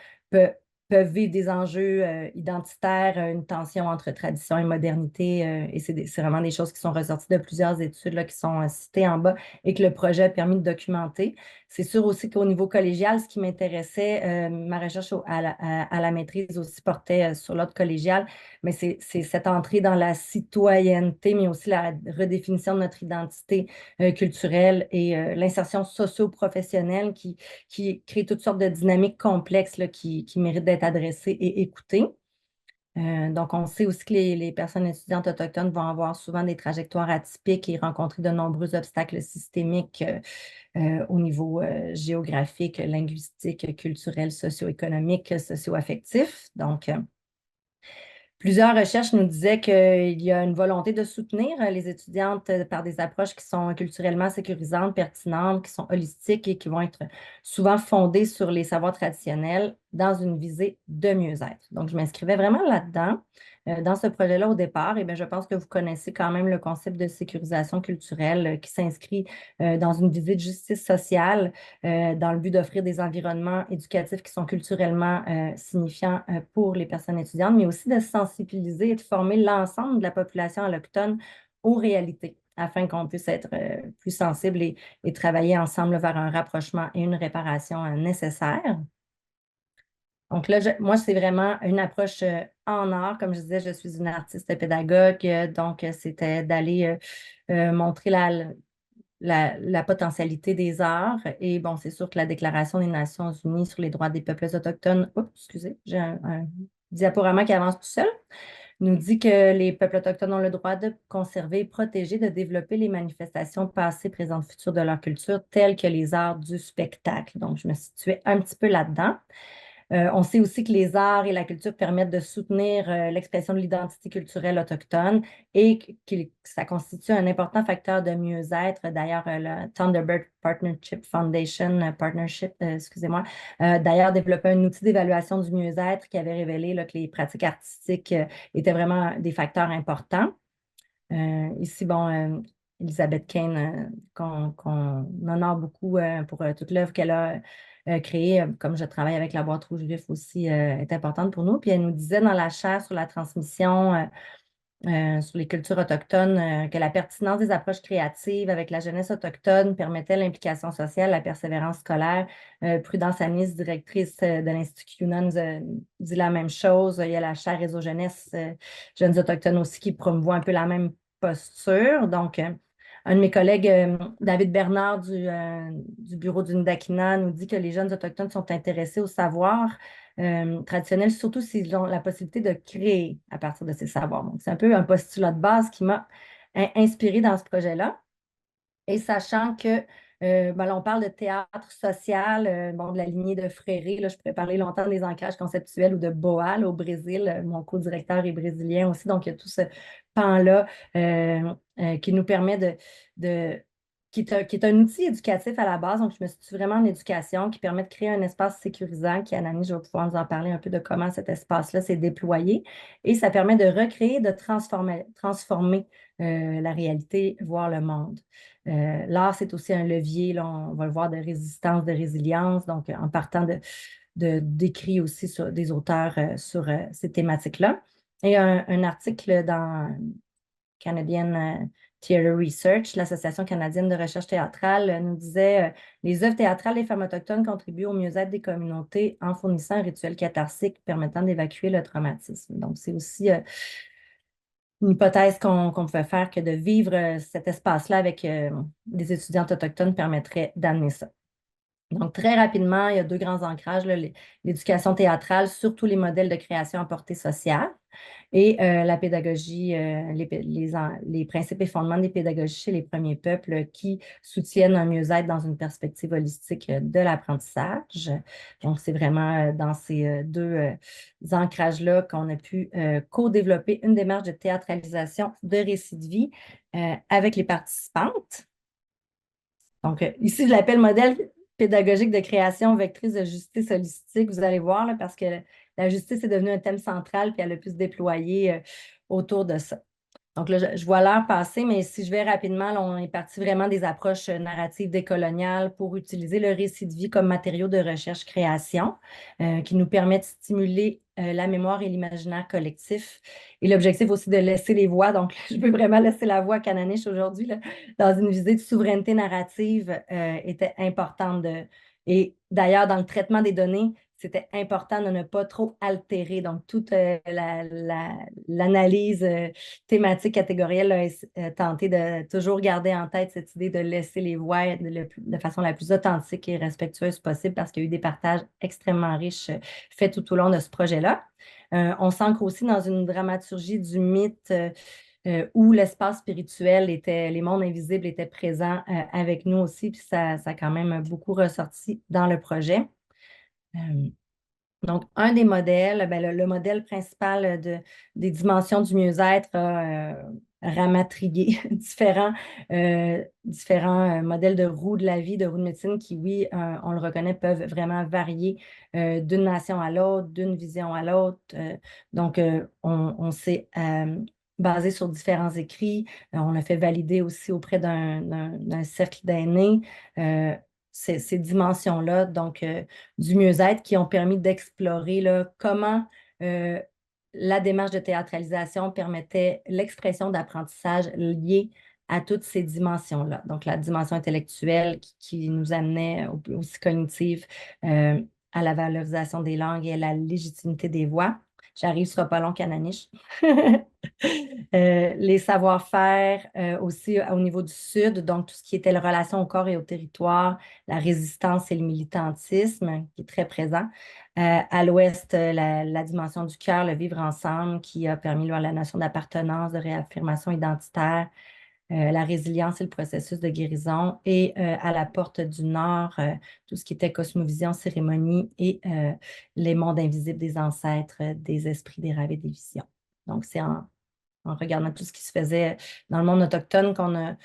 E: peuvent vivre des enjeux identitaires, une tension entre tradition et modernité. Et c'est vraiment des choses qui sont ressorties de plusieurs études là, qui sont citées en bas et que le projet a permis de documenter. C'est sûr aussi qu'au niveau collégial, ce qui m'intéressait, ma recherche à la maîtrise aussi portait sur l'ordre collégial, mais c'est cette entrée dans la citoyenneté, mais aussi la redéfinition de notre identité culturelle et l'insertion socio-professionnelle qui crée toutes sortes de dynamiques complexes là, qui méritent d'être adressées et écoutées. Donc, on sait aussi que les personnes étudiantes autochtones vont avoir souvent des trajectoires atypiques et rencontrer de nombreux obstacles systémiques au niveau géographique, linguistique, culturel, socio-économique, socio-affectif. Donc, plusieurs recherches nous disaient qu'il y a une volonté de soutenir les étudiantes par des approches qui sont culturellement sécurisantes, pertinentes, qui sont holistiques et qui vont être souvent fondées sur les savoirs traditionnels dans une visée de mieux-être. Donc, je m'inscrivais vraiment là-dedans. Dans ce projet-là, au départ, et bien, je pense que vous connaissez quand même le concept de sécurisation culturelle qui s'inscrit dans une visée de justice sociale dans le but d'offrir des environnements éducatifs qui sont culturellement signifiants pour les personnes étudiantes, mais aussi de sensibiliser et de former l'ensemble de la population autochtone aux réalités afin qu'on puisse être plus sensible et travailler ensemble vers un rapprochement et une réparation nécessaire. Donc là, moi, c'est vraiment une approche en art. Comme je disais, je suis une artiste pédagogue, donc c'était d'aller montrer la potentialité des arts. Et bon, c'est sûr que la Déclaration des Nations unies sur les droits des peuples autochtones, excusez, j'ai un diaporama qui avance tout seul, nous dit que les peuples autochtones ont le droit de conserver, protéger, de développer les manifestations passées, présentes, futures de leur culture, telles que les arts du spectacle. Donc, je me situais un petit peu là-dedans. On sait aussi que les arts et la culture permettent de soutenir l'expression de l'identité culturelle autochtone et que ça constitue un important facteur de mieux-être. D'ailleurs, le Thunderbird Partnership, excusez-moi, d'ailleurs, développé un outil d'évaluation du mieux-être qui avait révélé là, que les pratiques artistiques étaient vraiment des facteurs importants. Ici, bon, Elizabeth Kane, qu'on honore beaucoup pour toute l'œuvre qu'elle a créée, comme je travaille avec la Boîte Rouge Vif aussi, est importante pour nous. Puis elle nous disait dans la chaire sur la transmission, sur les cultures autochtones, que la pertinence des approches créatives avec la jeunesse autochtone permettait l'implication sociale, la persévérance scolaire. Prudence Anis, directrice de l'Institut CUNA, nous dit la même chose. Il y a la chaire Réseau Jeunesse, Jeunes Autochtones aussi, qui promouvoit un peu la même posture. Donc, un de mes collègues, David Bernard du bureau du Ndakina, nous dit que les jeunes autochtones sont intéressés au savoir traditionnel, surtout s'ils ont la possibilité de créer à partir de ces savoirs. Donc, c'est un peu un postulat de base qui m'a inspiré dans ce projet-là. Et sachant que là, on parle de théâtre social, bon, de la lignée de Freire, là, je pourrais parler longtemps des ancrages conceptuels ou de Boal au Brésil. Mon co-directeur est brésilien aussi, donc il y a tout ce pan-là qui nous permet qui est un outil éducatif à la base. Donc, je me situe vraiment en éducation qui permet de créer un espace sécurisant qui, Anani, je vais pouvoir nous en parler un peu de comment cet espace-là s'est déployé. Et ça permet de recréer, de transformer la réalité, voire le monde. L'art, c'est aussi un levier, là, on va le voir, de résistance, de résilience, donc en partant d'écrits aussi sur des auteurs sur ces thématiques-là. Et un article dans Canadian Theatre Research, l'Association canadienne de recherche théâtrale, nous disait les œuvres théâtrales des femmes autochtones contribuent au mieux-être des communautés en fournissant un rituel catharsique permettant d'évacuer le traumatisme. Donc, c'est aussi une hypothèse qu'on pouvait faire que de vivre cet espace-là avec des étudiantes autochtones permettrait d'amener ça. Donc, très rapidement, il y a 2 grands ancrages, l'éducation théâtrale, surtout les modèles de création à portée sociale, et la pédagogie, les principes et fondements des pédagogies chez les premiers peuples qui soutiennent un mieux-être dans une perspective holistique de l'apprentissage. Donc, c'est vraiment dans ces 2 ancrages-là qu'on a pu co-développer une démarche de théâtralisation de récits de vie avec les participantes. Donc, ici, je l'appelle modèle pédagogique de création vectrice de justice holistique. Vous allez voir, là, parce que la justice est devenue un thème central, puis elle a pu se déployer autour de ça. Donc là, je vois l'heure passer, mais si je vais rapidement, là, on est parti vraiment des approches narratives décoloniales pour utiliser le récit de vie comme matériau de recherche-création qui nous permet de stimuler la mémoire et l'imaginaire collectif. Et l'objectif aussi de laisser les voix. Donc, je veux vraiment laisser la voix à Cananiche aujourd'hui dans une visée de souveraineté narrative était importante. Et d'ailleurs, dans le traitement des données, c'était important de ne pas trop altérer. Donc, toute l'analyse thématique catégorielle a tenté de toujours garder en tête cette idée de laisser les voix de façon la plus authentique et respectueuse possible parce qu'il y a eu des partages extrêmement riches faits tout au long de ce projet-là. On s'ancre aussi dans une dramaturgie du mythe où l'espace spirituel les mondes invisibles étaient présents avec nous aussi, puis ça a quand même beaucoup ressorti dans le projet. Donc, un des modèles, le modèle principal des dimensions du mieux-être a ramatrié différents modèles de roues de la vie, de roues de médecine qui, oui, on le reconnaît, peuvent vraiment varier d'une nation à l'autre, d'une vision à l'autre. Donc, on s'est basé sur différents écrits. On l'a fait valider aussi auprès d'un cercle d'aînés. Ces dimensions-là, donc du mieux-être, qui ont permis d'explorer là, comment la démarche de théâtralisation permettait l'expression d'apprentissage lié à toutes ces dimensions-là. Donc, la dimension intellectuelle qui nous amenait aussi cognitive à la valorisation des langues et à la légitimité des voix. J'arrive, ce sera pas long, Cananiche. Les savoir-faire aussi au niveau du Sud, donc tout ce qui était la relation au corps et au territoire, la résistance et le militantisme qui est très présent. À l'Ouest, la dimension du cœur, le vivre ensemble qui a permis la notion d'appartenance, de réaffirmation identitaire. la résilience et le processus de guérison, et à la porte du Nord, tout ce qui était cosmovision, cérémonie et les mondes invisibles des ancêtres, des esprits, des rêves et des visions. Donc, c'est en regardant tout ce qui se faisait dans le monde autochtone qu'on a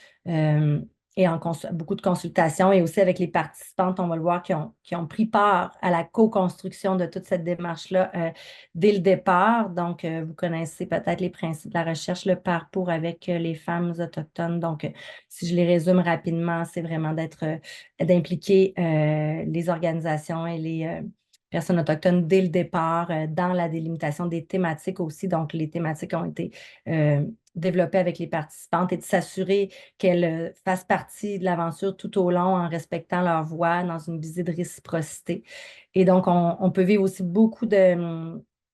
E: et beaucoup de consultations, et aussi avec les participantes, on va le voir, qui ont pris part à la co-construction de toute cette démarche-là dès le départ. Donc, vous connaissez peut-être les principes de la recherche, le parcours avec les femmes autochtones. Donc, si je les résume rapidement, c'est vraiment d'impliquer les organisations et les personnes autochtones dès le départ dans la délimitation des thématiques aussi. Donc, les thématiques ont été développées avec les participantes, et de s'assurer qu'elles fassent partie de l'aventure tout au long en respectant leur voix dans une visée de réciprocité. Et donc, on peut vivre aussi beaucoup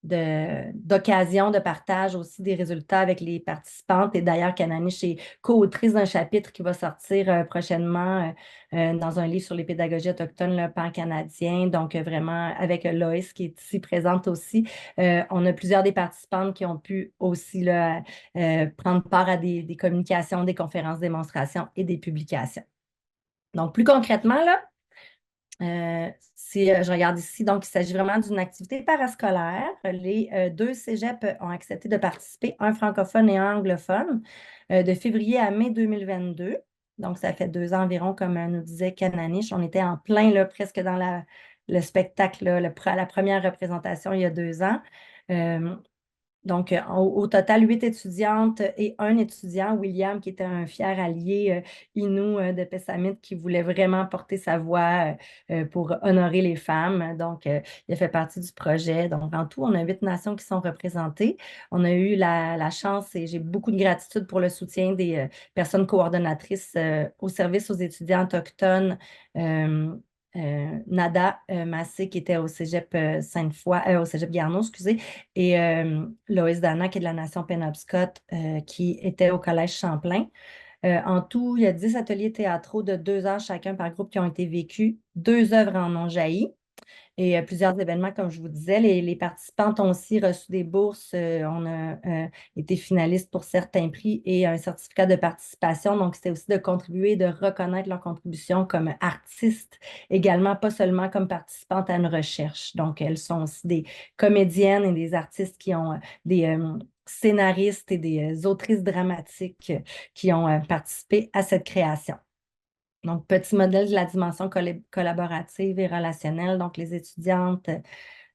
E: d'occasions de partage aussi des résultats avec les participantes. Et d'ailleurs, Kananish est co-autrice d'un chapitre qui va sortir prochainement dans un livre sur les pédagogies autochtones, le pan-canadien. Donc, vraiment, avec Loïs qui est ici présente aussi. On a plusieurs des participantes qui ont pu aussi là, prendre part à des communications, des conférences, démonstrations et des publications. Donc, plus concrètement, là, si je regarde ici, donc il s'agit vraiment d'une activité parascolaire. Les deux cégeps ont accepté de participer, un francophone et un anglophone, de février à mai 2022. Donc, ça fait 2 ans environ, comme nous disait Kananish. On était en plein, là, presque dans le spectacle, là, la première représentation il y a 2 ans. Donc, au total, 8 étudiantes et un étudiant, William, qui était un fier allié Innu de Pessamit, qui voulait vraiment porter sa voix pour honorer les femmes. Donc, il a fait partie du projet. Donc, en tout, on a 8 nations qui sont représentées. On a eu la chance, et j'ai beaucoup de gratitude pour le soutien des personnes coordonnatrices au service aux étudiants autochtones. Nada Massé, qui était au Cégep Sainte-Foy, au Cégep Garneau, excusez, et Loïs Dana, qui est de la Nation Penobscot, qui était au Collège Champlain. En tout, il y a 10 ateliers théâtraux de 2 heures chacun par groupe qui ont été vécus. 2 œuvres en ont jailli. Et plusieurs événements, comme je vous disais, les participantes ont aussi reçu des bourses. On a été finalistes pour certains prix et un certificat de participation. Donc, c'était aussi de contribuer, de reconnaître leur contribution comme artistes, également pas seulement comme participantes à une recherche. Donc, elles sont aussi des comédiennes et des artistes qui ont des scénaristes et des autrices dramatiques qui ont participé à cette création. Donc, petit modèle de la dimension collaborative et relationnelle. Donc, les étudiantes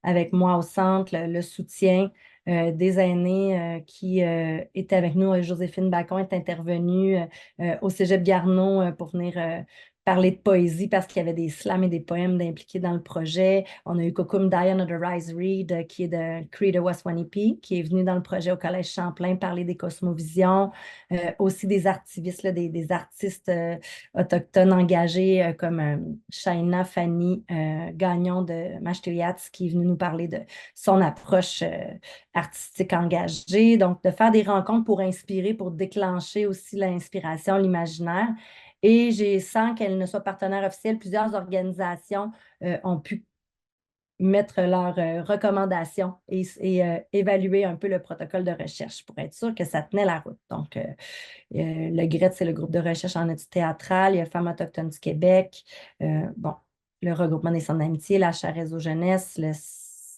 E: avec moi au centre, le soutien des aînés qui étaient avec nous. Joséphine Bacon est intervenue au Cégep Garneau pour venir parler de poésie parce qu'il y avait des slams et des poèmes d'impliqués dans le projet. On a eu Kokum Diana de Rise Reed, qui est de Cree de Waswanipi, qui est venue dans le projet au Collège Champlain parler des cosmovisions. Aussi des activistes, là, des artistes autochtones engagés comme Shaina Fanny Gagnon de Mashtiliats, qui est venue nous parler de son approche artistique engagée. Donc, de faire des rencontres pour inspirer, pour déclencher aussi l'inspiration, l'imaginaire. Et sans qu'elle ne soit partenaire officielle, plusieurs organisations ont pu mettre leurs recommandations et évaluer un peu le protocole de recherche pour être sûr que ça tenait la route. Donc, le GRET, c'est le groupe de recherche en études théâtrales. Il y a Femmes autochtones du Québec. Bon, le regroupement des centres d'amitié, la Réseau Jeunesse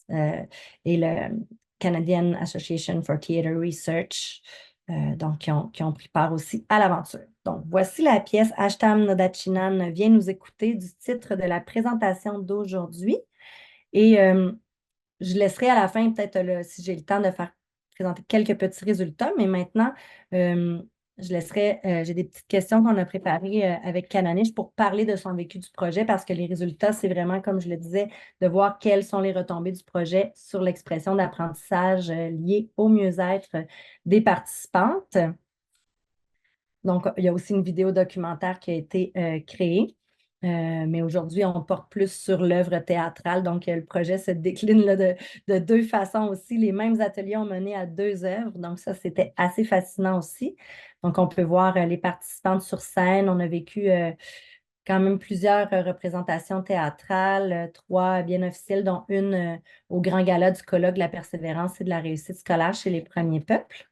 E: et le Canadian Association for Theatre Research. Donc, qui ont pris part aussi à l'aventure. Donc, voici la pièce Ashtam Nodachinan vient nous écouter du titre de la présentation d'aujourd'hui. Et je laisserai à la fin, peut-être, si j'ai le temps, de faire présenter quelques petits résultats, mais maintenant, j'ai des petites questions qu'on a préparées avec Kananish pour parler de son vécu du projet, parce que les résultats, c'est vraiment, comme je le disais, de voir quelles sont les retombées du projet sur l'expression d'apprentissage liée au mieux-être des participantes. Donc, il y a aussi une vidéo documentaire qui a été créée. Mais aujourd'hui, on porte plus sur l'œuvre théâtrale. Donc, le projet se décline là, de 2 façons aussi. Les mêmes ateliers ont mené à 2 œuvres. Donc, ça, c'était assez fascinant aussi. Donc, on peut voir les participantes sur scène. On a vécu quand même plusieurs représentations théâtrales, 3 bien officielles, dont une au Grand Gala du colloque de la persévérance et de la réussite scolaire chez les Premiers Peuples.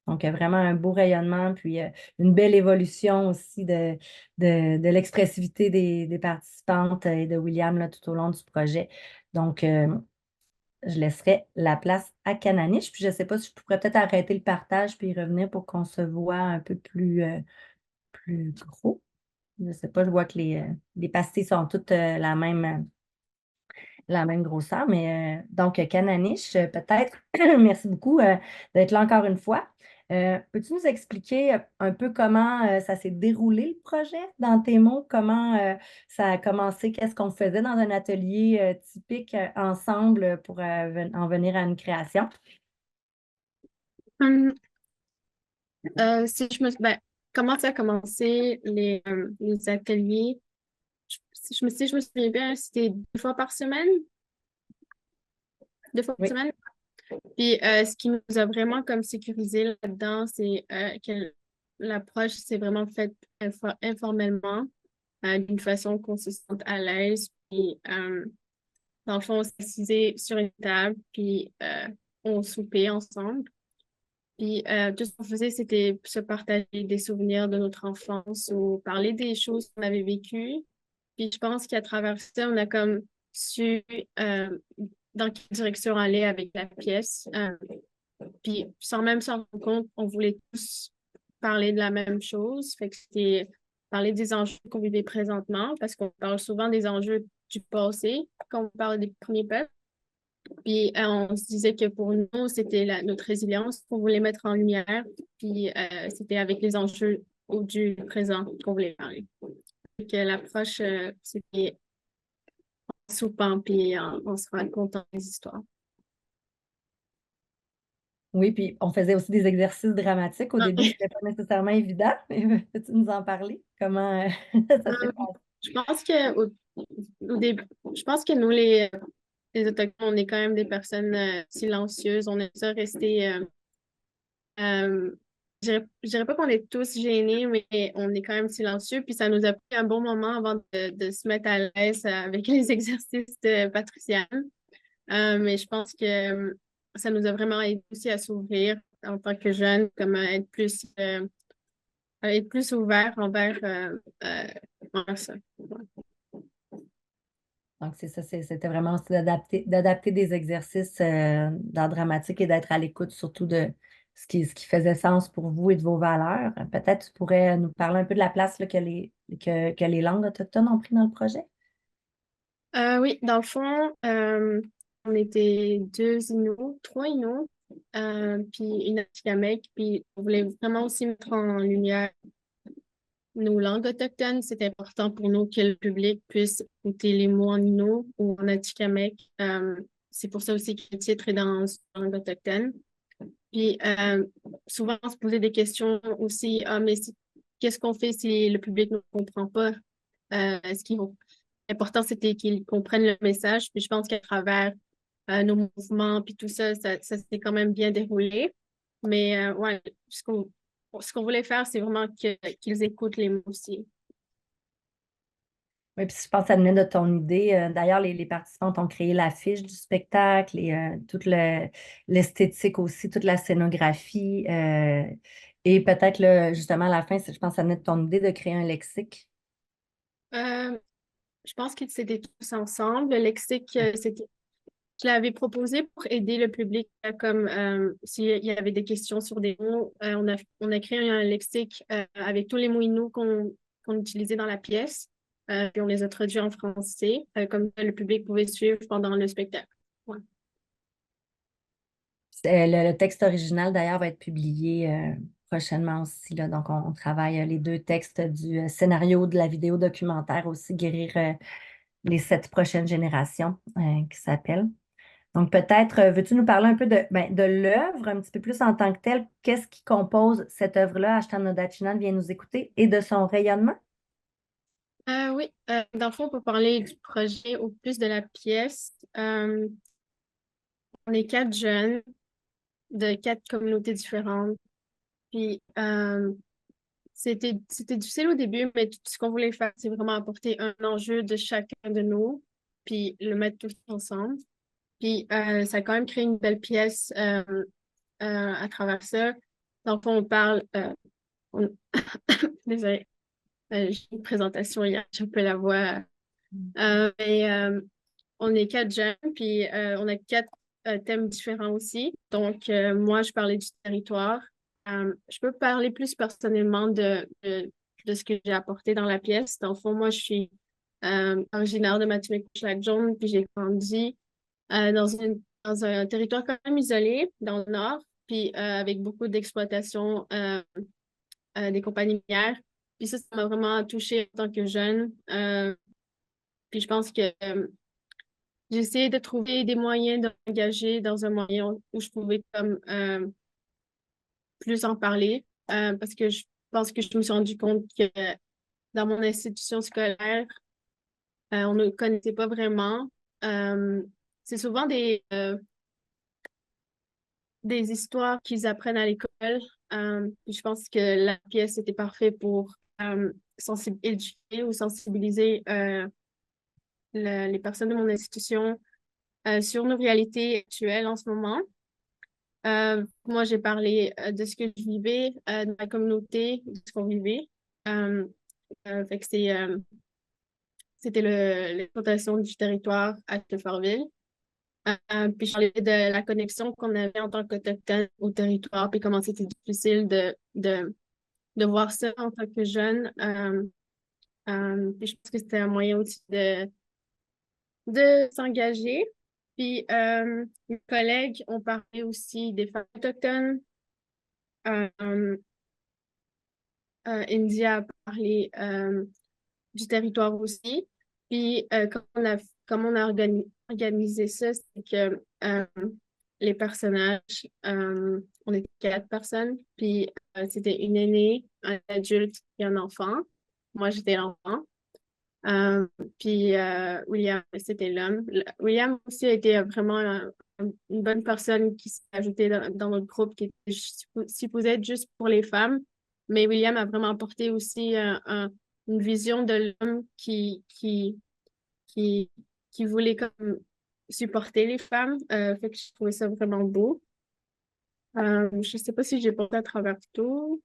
E: Donc, vraiment un beau rayonnement, puis une belle évolution aussi de l'expressivité des participantes et de William là, tout au long du projet. Donc, je laisserai la place à Cananiche. Puis je ne sais pas si je pourrais peut-être arrêter le partage puis revenir pour qu'on se voit un peu plus gros. Je ne sais pas, je vois que les pastilles sont toutes la même grosseur, mais donc Cananiche, peut-être. Merci beaucoup d'être là encore une fois. Peux-tu nous expliquer un peu comment ça s'est déroulé le projet dans tes mots, comment ça a commencé, qu'est-ce qu'on faisait dans un atelier typique ensemble pour en venir à une création?
F: Hum, si je me, ben, comment ça a commencé les ateliers? Si je me souviens bien, c'était 2 fois par semaine, 2 fois par
E: Oui.
F: semaine. Puis ce qui nous a vraiment comme sécurisé là-dedans, c'est que l'approche s'est vraiment faite informellement, d'une façon qu'on se sente à l'aise. Puis dans le fond, on s'assisait sur une table, puis on soupait ensemble. Puis tout ce qu'on faisait, c'était se partager des souvenirs de notre enfance ou parler des choses qu'on avait vécues. Puis je pense qu'à travers ça, on a comme su dans quelle direction aller avec la pièce. Puis sans même s'en rendre compte, on voulait tous parler de la même chose. Fait que c'était parler des enjeux qu'on vivait présentement, parce qu'on parle souvent des enjeux du passé quand on parle des premiers peuples. Puis on se disait que pour nous, c'était notre résilience qu'on voulait mettre en lumière. Puis c'était avec les enjeux du présent qu'on voulait parler. Donc l'approche, c'était en soupant puis en se racontant des histoires.
E: Oui, puis on faisait aussi des exercices dramatiques. Au début, ce n'était pas nécessairement évident. Peux-tu nous en parler? Comment ça s'est passé?
F: Je pense que au début, je pense que nous, les Autochtones, on est quand même des personnes silencieuses. On aime ça rester. Je dirais pas qu'on est tous gênés, mais on est quand même silencieux. Puis ça nous a pris un bon moment avant de se mettre à l'aise avec les exercices de Patriciane. Mais je pense que ça nous a vraiment aidé aussi à s'ouvrir en tant que jeunes, comme à être plus ouvert envers ça.
E: Donc, c'est ça, c'était vraiment aussi d'adapter des exercices d'art dramatique et d'être à l'écoute surtout de ce qui faisait sens pour vous et de vos valeurs. Peut-être tu pourrais nous parler un peu de la place là, que les langues autochtones ont pris dans le projet?
F: Oui, dans le fond, on était 3 Inuits, puis une Atikamekw, puis on voulait vraiment aussi mettre en lumière nos langues autochtones. C'est important pour nous que le public puisse écouter les mots en Innu ou en Atikamekw. C'est pour ça aussi que le titre est dans une langue autochtone. Puis souvent, on se posait des questions aussi, mais qu'est-ce qu'on fait si le public ne comprend pas? Est-ce qu'ils vont L'important, c'était qu'ils comprennent le message. Puis je pense qu'à travers nos mouvements, puis tout ça, ça s'est quand même bien déroulé. Mais ouais, ce qu'on voulait faire, c'est vraiment qu'ils écoutent les mots aussi.
E: Oui, puis je pense que ça venait de ton idée. D'ailleurs, les participants ont créé l'affiche du spectacle et toute l'esthétique aussi, toute la scénographie. Et peut-être, justement, à la fin, je pense que ça venait de ton idée de créer un lexique.
F: Je pense qu'ils étaient tous ensemble. Le lexique, je l'avais proposé pour aider le public, comme s'il y avait des questions sur des mots. On a créé un lexique avec tous les mots Innu qu'on utilisait dans la pièce. Puis on les a traduits en français, comme ça le public pouvait suivre pendant le spectacle. Ouais.
E: Le texte original, d'ailleurs, va être publié prochainement aussi. Là. Donc, on travaille les 2 textes du scénario de la vidéo documentaire aussi, Guérir les 7 prochaines générations, qui s'appelle. Donc, peut-être, veux-tu nous parler un peu de l'œuvre, un petit peu plus en tant que telle? Qu'est-ce qui compose cette œuvre-là, Ashtan Odachinan vient nous écouter, et de son rayonnement?
F: Oui, dans le fond, on peut parler du projet ou plus de la pièce. On est 4 jeunes de 4 communautés différentes. Puis, c'était difficile au début, mais tout ce qu'on voulait faire, c'est vraiment apporter un enjeu de chacun de nous, puis le mettre tous ensemble. Puis, ça a quand même créé une belle pièce à travers ça. Dans le fond, on parle, désolée, j'ai une présentation hier, j'ai un peu la voix. On est 4 jeunes, puis on a 4 thèmes différents aussi. Donc, moi, je parlais du territoire. Je peux parler plus personnellement de ce que j'ai apporté dans la pièce. Dans le fond, moi, je suis originaire de Matipécoche-Lac-Jaune, puis j'ai grandi dans un territoire quand même isolé, dans le nord, puis avec beaucoup d'exploitation des compagnies minières. Puis ça m'a vraiment touchée en tant que jeune. Puis je pense que j'ai essayé de trouver des moyens de m'engager dans un moyen où je pouvais comme plus en parler parce que je pense que je me suis rendu compte que dans mon institution scolaire, on ne connaissait pas vraiment. C'est souvent des histoires qu'ils apprennent à l'école. Je pense que la pièce était parfaite pour éduquer ou sensibiliser les personnes de mon institution sur nos réalités actuelles en ce moment. Moi, j'ai parlé de ce que je vivais dans la communauté, de ce qu'on vivait. Fait que c'était l'exploitation du territoire à Teufarville. Puis je parlais de la connexion qu'on avait en tant qu'Autochtones au territoire, puis comment c'était difficile de voir ça en tant que jeune. Puis je pense que c'était un moyen aussi de s'engager. Puis mes collègues ont parlé aussi des femmes autochtones. India a parlé du territoire aussi. Puis comme on a organisé ça, c'est que les personnages, on était 4 personnes, puis c'était une aînée, un adulte et un enfant. Moi, j'étais l'enfant. Puis William, c'était l'homme. William aussi a été vraiment une bonne personne qui s'est ajoutée dans notre groupe qui était supposée être juste pour les femmes. Mais William a vraiment apporté aussi une vision de l'homme qui voulait comme supporter les femmes. Fait que je trouvais ça vraiment beau. Je sais pas si j'ai passé à travers tout.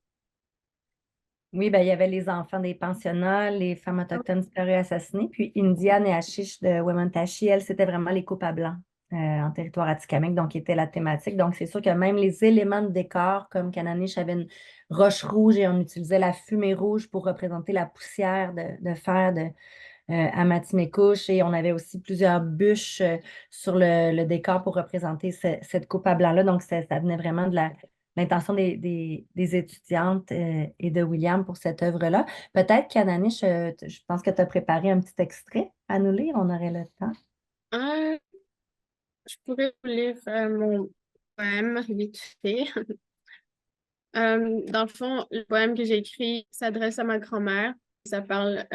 E: Oui, ben, il y avait les enfants des pensionnats, les femmes autochtones disparues et assassinées, puis Indiane et Ashish de Wemantashi, elles, c'était vraiment les coupes à blanc en territoire atikamekw, donc qui était la thématique. Donc, c'est sûr que même les éléments de décor, comme Kananish avait une roche rouge et on utilisait la fumée rouge pour représenter la poussière de fer à Matipécoche, et on avait aussi plusieurs bûches sur le décor pour représenter cette coupe à blanc-là. Donc, ça venait vraiment de l'intention des étudiantes et de William pour cette œuvre-là. Peut-être qu'Ananish, je pense que tu as préparé un petit extrait à nous lire, on aurait le temps.
F: Je pourrais vous lire mon poème vite fait. Dans le fond, le poème que j'ai écrit s'adresse à ma grand-mère. Ça parle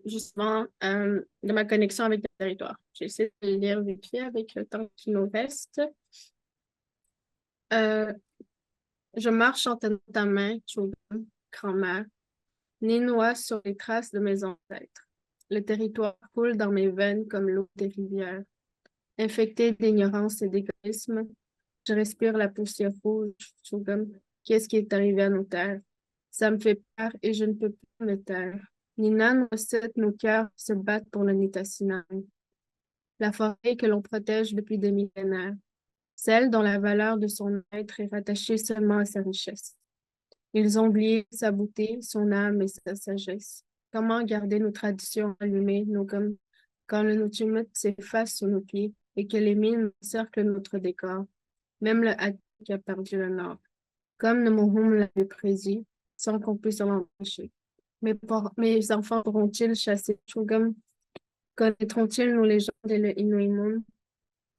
F: justement de ma connexion avec le territoire. J'essaie de le lire vite fait avec le temps qui nous reste. Je marche en tenant ta main, Chougam, grand-mère, nez-noie sur les traces de mes ancêtres. Le territoire coule dans mes veines comme l'eau des rivières. Infecté d'ignorance et d'égoïsme, je respire la poussière rouge, Chougam. Qu'est-ce qui est arrivé à nos terres? Ça me fait peur et je ne peux plus me taire. Nina, nos cœurs se battent pour le Nitassinan. La forêt que l'on protège depuis des millénaires. Celle dont la valeur de son être est rattachée seulement à sa richesse. Ils ont oublié sa beauté, son âme et sa sagesse. Comment garder nos traditions allumées, quand le tumulte s'efface sous nos pieds et que les mines encerclent notre décor. Même le Hatik a perdu le nord. Comme le Mohum l'avait prédit, sans qu'on puisse l'empêcher. Mes enfants pourront-ils chasser Chougam? Connaîtront-ils nos légendes et le Inuimun?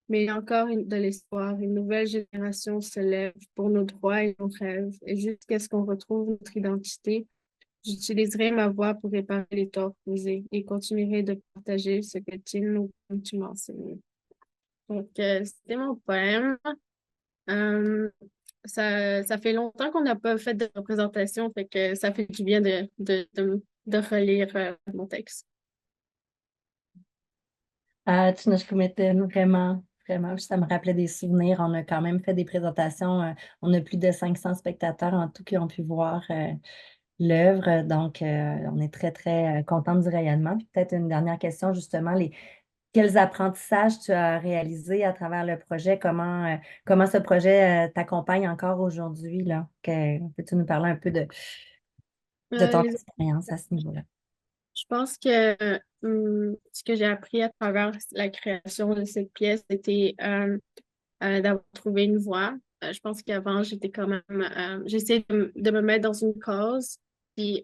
F: Mais il y a encore de l'espoir. Une nouvelle génération se lève pour nos droits et nos rêves. Et jusqu'à ce qu'on retrouve notre identité, j'utiliserai ma voix pour réparer les torts causés et continuerai de partager ce que tu m'as enseigné. Donc, c'était mon poème. Ça fait longtemps qu'on n'a pas fait de représentation, fait que ça fait du bien de relire mon texte.
E: Tu nous vraiment, vraiment, ça me rappelait des souvenirs. On a quand même fait des présentations. On a plus de 500 spectateurs en tout qui ont pu voir l'œuvre. Donc, on est très, très contents du rayonnement. Puis peut-être une dernière question, justement, quels apprentissages tu as réalisés à travers le projet? Comment ce projet t'accompagne encore aujourd'hui, là? Peux-tu nous parler un peu de ton
F: Les
E: expérience à ce niveau-là?
F: Je pense que ce que j'ai appris à travers la création de cette pièce, c'était d'avoir trouvé une voie. Je pense qu'avant, j'étais quand même, j'essayais de me mettre dans une cause, puis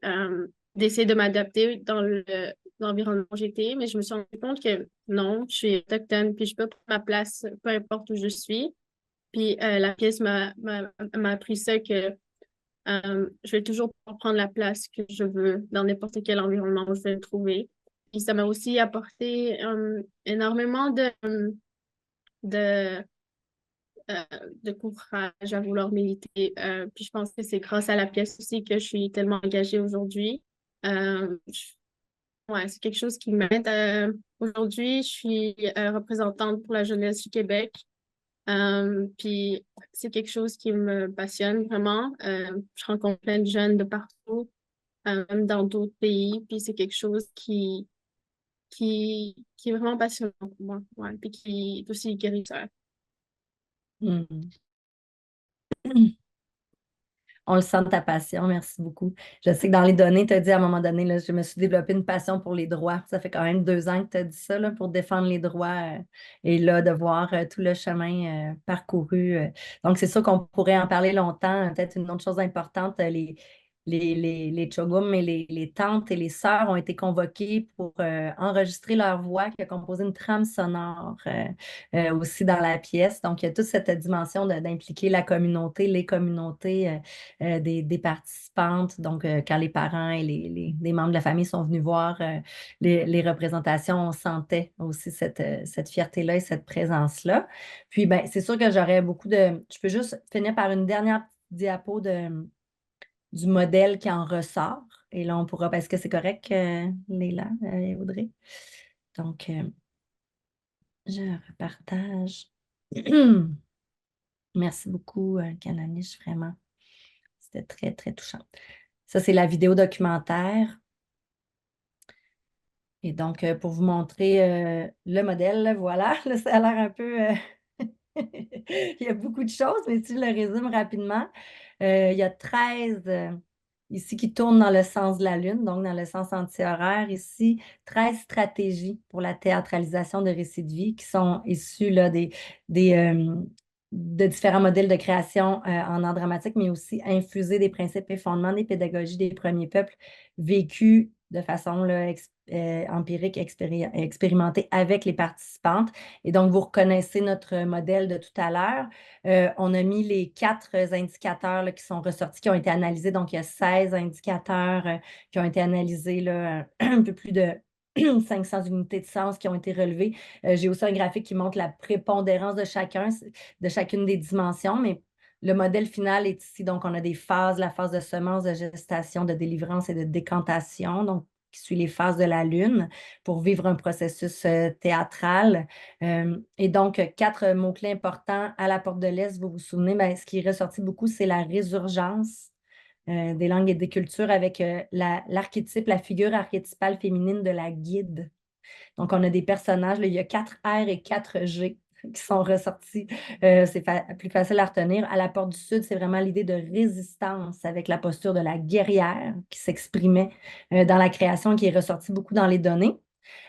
F: d'essayer de m'adapter dans l'environnement où j'étais, mais je me suis rendu compte que non, je suis autochtone, puis je peux prendre ma place, peu importe où je suis. Puis la pièce m'a appris ça que je vais toujours pouvoir prendre la place que je veux dans n'importe quel environnement où je vais me trouver. Et ça m'a aussi apporté énormément de, euh, de courage à vouloir militer. Puis je pense que c'est grâce à la pièce aussi que je suis tellement engagée aujourd'hui. Ouais, c'est quelque chose qui m'aide. Aujourd'hui, je suis représentante pour la jeunesse du Québec. Puis c'est quelque chose qui me passionne vraiment. Je rencontre plein de jeunes de partout, même dans d'autres pays. Puis c'est quelque chose qui est vraiment passionnant pour moi. Ouais, puis qui est aussi guérisseur.
E: Mhm. On le sent ta passion, merci beaucoup. Je sais que dans les données, tu as dit à un moment donné, là, je me suis développé une passion pour les droits. Ça fait quand même 2 ans que tu as dit ça, là, pour défendre les droits et là, de voir tout le chemin parcouru. Donc, c'est sûr qu'on pourrait en parler longtemps. Peut-être une autre chose importante, les Chogum et les tantes et les sœurs ont été convoquées pour enregistrer leur voix, qui a composé une trame sonore aussi dans la pièce. Donc, il y a toute cette dimension d'impliquer la communauté, les communautés des participantes. Donc, quand les parents et les membres de la famille sont venus voir les représentations, on sentait aussi cette fierté-là et cette présence-là. Puis, ben, c'est sûr que j'aurais beaucoup de... Je peux juste finir par une dernière diapo du modèle qui en ressort. Et là, on pourra... Est-ce que c'est correct, Léla et Audrey? Donc, je repartage. Merci beaucoup, Cananiche, vraiment. C'était très, très touchant. Ça, c'est la vidéo documentaire. Et donc, pour vous montrer le modèle, là, voilà, là, ça a l'air un peu... Il y a beaucoup de choses, mais si je le résume rapidement, il y a 13 ici qui tournent dans le sens de la Lune, donc dans le sens anti-horaire ici, 13 stratégies pour la théâtralisation de récits de vie qui sont issues là, de différents modèles de création en art dramatique, mais aussi infusées des principes et fondements des pédagogies des premiers peuples vécus de façon là, empirique, expérimentée avec les participantes. Et donc, vous reconnaissez notre modèle de tout à l'heure. On a mis les 4 indicateurs là, qui sont ressortis, qui ont été analysés. Donc, il y a 16 indicateurs qui ont été analysés, là, un peu plus de 500 unités de sens qui ont été relevées. J'ai aussi un graphique qui montre la prépondérance de chacune des dimensions, mais le modèle final est ici. Donc, on a des phases, la phase de semence, de gestation, de délivrance et de décantation. Donc, qui suit les phases de la Lune pour vivre un processus théâtral. Et donc, 4 mots-clés importants à la porte de l'Est, vous vous souvenez, bien, ce qui est ressorti beaucoup, c'est la résurgence des langues et des cultures avec l'archétype, la figure archétypale féminine de la guide. Donc, on a des personnages, là, il y a 4 R et 4 G qui sont ressortis. C'est plus facile à retenir. À la porte du Sud, c'est vraiment l'idée de résistance avec la posture de la guerrière qui s'exprimait dans la création, qui est ressortie beaucoup dans les données.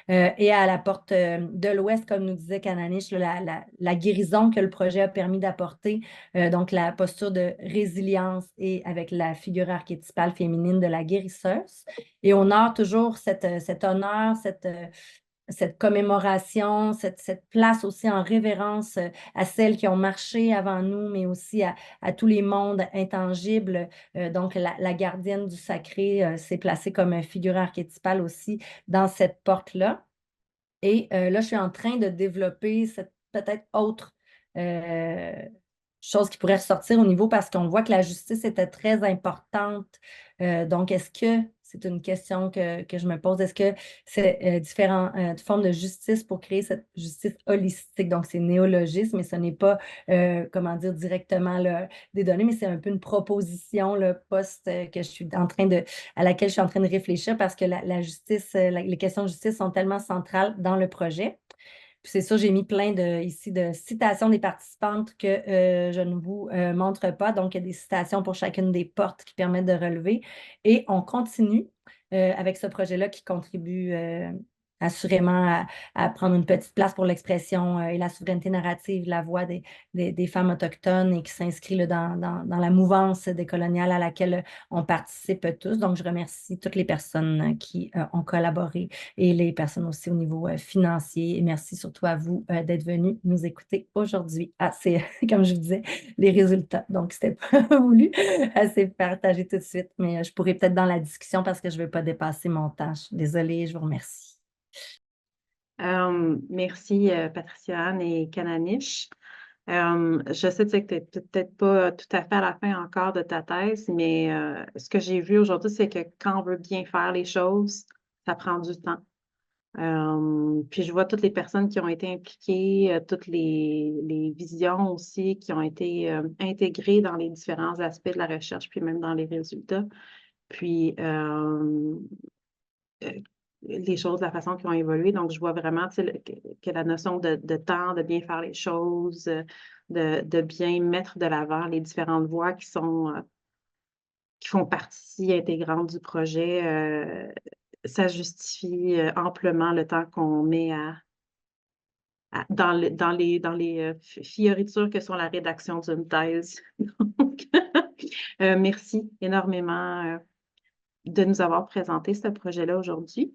E: Et à la porte de l'Ouest, comme nous disait Cananiche, la guérison que le projet a permis d'apporter, donc la posture de résilience et avec la figure archétypale féminine de la guérisseuse. Et on a toujours cet honneur, cette commémoration, cette place aussi en révérence à celles qui ont marché avant nous, mais aussi à tous les mondes intangibles. Donc, la gardienne du sacré s'est placée comme figure archétypale aussi dans cette porte-là. Et là, je suis en train de développer cette peut-être autre chose qui pourrait ressortir au niveau parce qu'on voit que la justice était très importante. Donc, est-ce que c'est une question que je me pose. Est-ce que c'est différentes formes de justice pour créer cette justice holistique? Donc, c'est néologisme, mais ce n'est pas, comment dire, directement là, des données, mais c'est un peu une proposition, le poste que je suis à laquelle je suis en train de réfléchir parce que la justice, les questions de justice sont tellement centrales dans le projet. Puis c'est sûr, j'ai mis plein ici de citations des participantes que je ne vous montre pas. Donc, il y a des citations pour chacune des portes qui permettent de relever. Et on continue avec ce projet-là qui contribue assurément à prendre une petite place pour l'expression et la souveraineté narrative, la voix des femmes autochtones et qui s'inscrit là, dans la mouvance décoloniale à laquelle on participe tous. Donc, je remercie toutes les personnes qui ont collaboré et les personnes aussi au niveau financier. Et merci surtout à vous d'être venus nous écouter aujourd'hui. Ah, c'est, comme je vous disais, les résultats. Donc, c'était pas voulu assez partager tout de suite, mais je pourrais peut-être dans la discussion parce que je ne veux pas dépasser mon temps. Je suis désolée, je vous remercie.
B: Merci, Patricia-Anne et Kananish. Je sais que tu n'es peut-être pas tout à fait à la fin encore de ta thèse, mais ce que j'ai vu aujourd'hui, c'est que quand on veut bien faire les choses, ça prend du temps. Puis je vois toutes les personnes qui ont été impliquées, toutes les visions aussi qui ont été intégrées dans les différents aspects de la recherche, puis même dans les résultats. Puis les choses, la façon qu'ils ont évolué. Donc, je vois vraiment que la notion de temps, de bien faire les choses, de bien mettre de l'avant les différentes voies qui font partie intégrante du projet, ça justifie amplement le temps qu'on met dans les fioritures que sont la rédaction d'une thèse. Donc, merci énormément de nous avoir présenté ce projet-là aujourd'hui.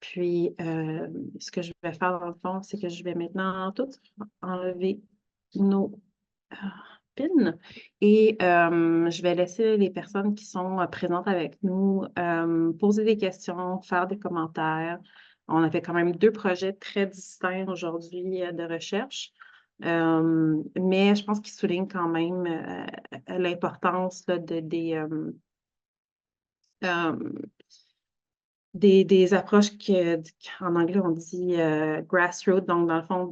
B: Puis, ce que je vais faire dans le fond, c'est que je vais maintenant tout enlever nos pins et je vais laisser les personnes qui sont présentes avec nous poser des questions, faire des commentaires. On a fait quand même 2 projets très distincts aujourd'hui de recherche, mais je pense qu'ils soulignent quand même l'importance des approches qu'en anglais on dit grassroots, donc dans le fond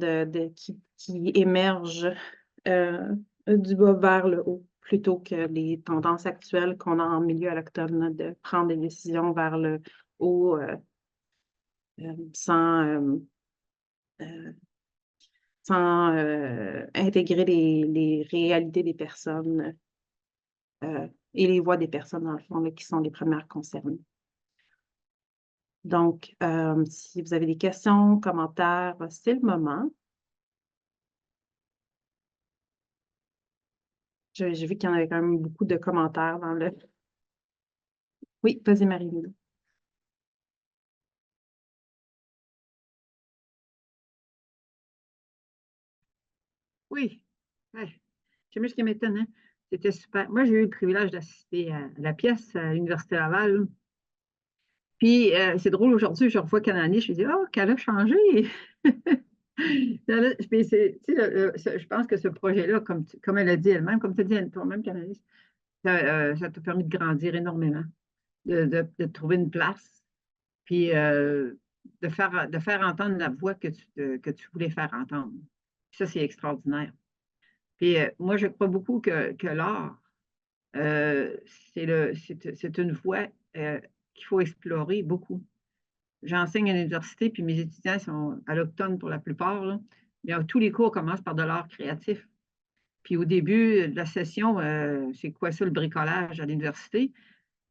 B: qui émergent du bas vers le haut, plutôt que les tendances actuelles qu'on a en milieu autochtone de prendre des décisions vers le haut sans intégrer les réalités des personnes et les voix des personnes, dans le fond, là, qui sont les premières concernées. Donc, si vous avez des questions, commentaires, c'est le moment. J'ai vu qu'il y en avait quand même beaucoup de commentaires dans le... Oui, vas-y, Marie-Lou.
G: Oui, ouais. J'aime ce qui m'étonne, hein. C'était super. Moi, j'ai eu le privilège d'assister à la pièce à l'Université Laval. Puis, c'est drôle, aujourd'hui, je revois Kanani, je me dis, oh, qu'elle a changé. Puis je pense que ce projet-là, comme elle a dit elle-même, comme tu as dit toi-même, Kanani, ça t'a permis de grandir énormément, de trouver une place, puis de faire entendre la voix que tu voulais faire entendre. Ça, c'est extraordinaire. Puis moi, je crois beaucoup que l'art, c'est une voie qu'il faut explorer beaucoup. J'enseigne à l'université, puis mes étudiants sont allochtones pour la plupart, là. Mais tous les cours commencent par de l'art créatif. Puis au début de la session, c'est quoi ça, le bricolage à l'université?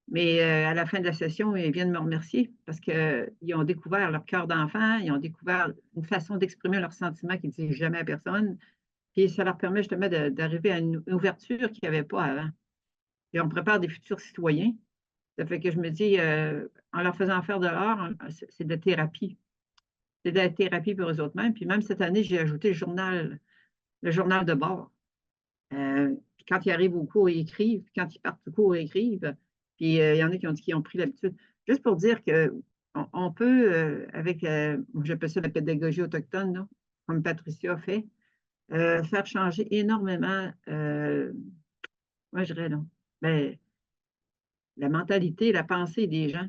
G: Mais à la fin de la session, ils viennent me remercier parce qu'ils ont découvert leur cœur d'enfant, ils ont découvert une façon d'exprimer leurs sentiments qu'ils ne disent jamais à personne. Puis ça leur permet justement d'arriver à une ouverture qu'il n'y avait pas avant. Et on prépare des futurs citoyens. Ça fait que je me dis, en leur faisant faire de l'art, c'est de la thérapie. C'est de la thérapie pour eux autres mêmes. Puis même cette année, j'ai ajouté le journal de bord. Puis quand ils arrivent au cours, ils écrivent. Puis quand ils partent au cours, ils écrivent. Puis il y en a qui ont dit qu'ils ont pris l'habitude. Juste pour dire qu'on peut, avec, j'appelle ça la pédagogie autochtone, là, comme Patricia a fait, faire changer énormément, moi je dirais, non, mais la mentalité, la pensée des gens.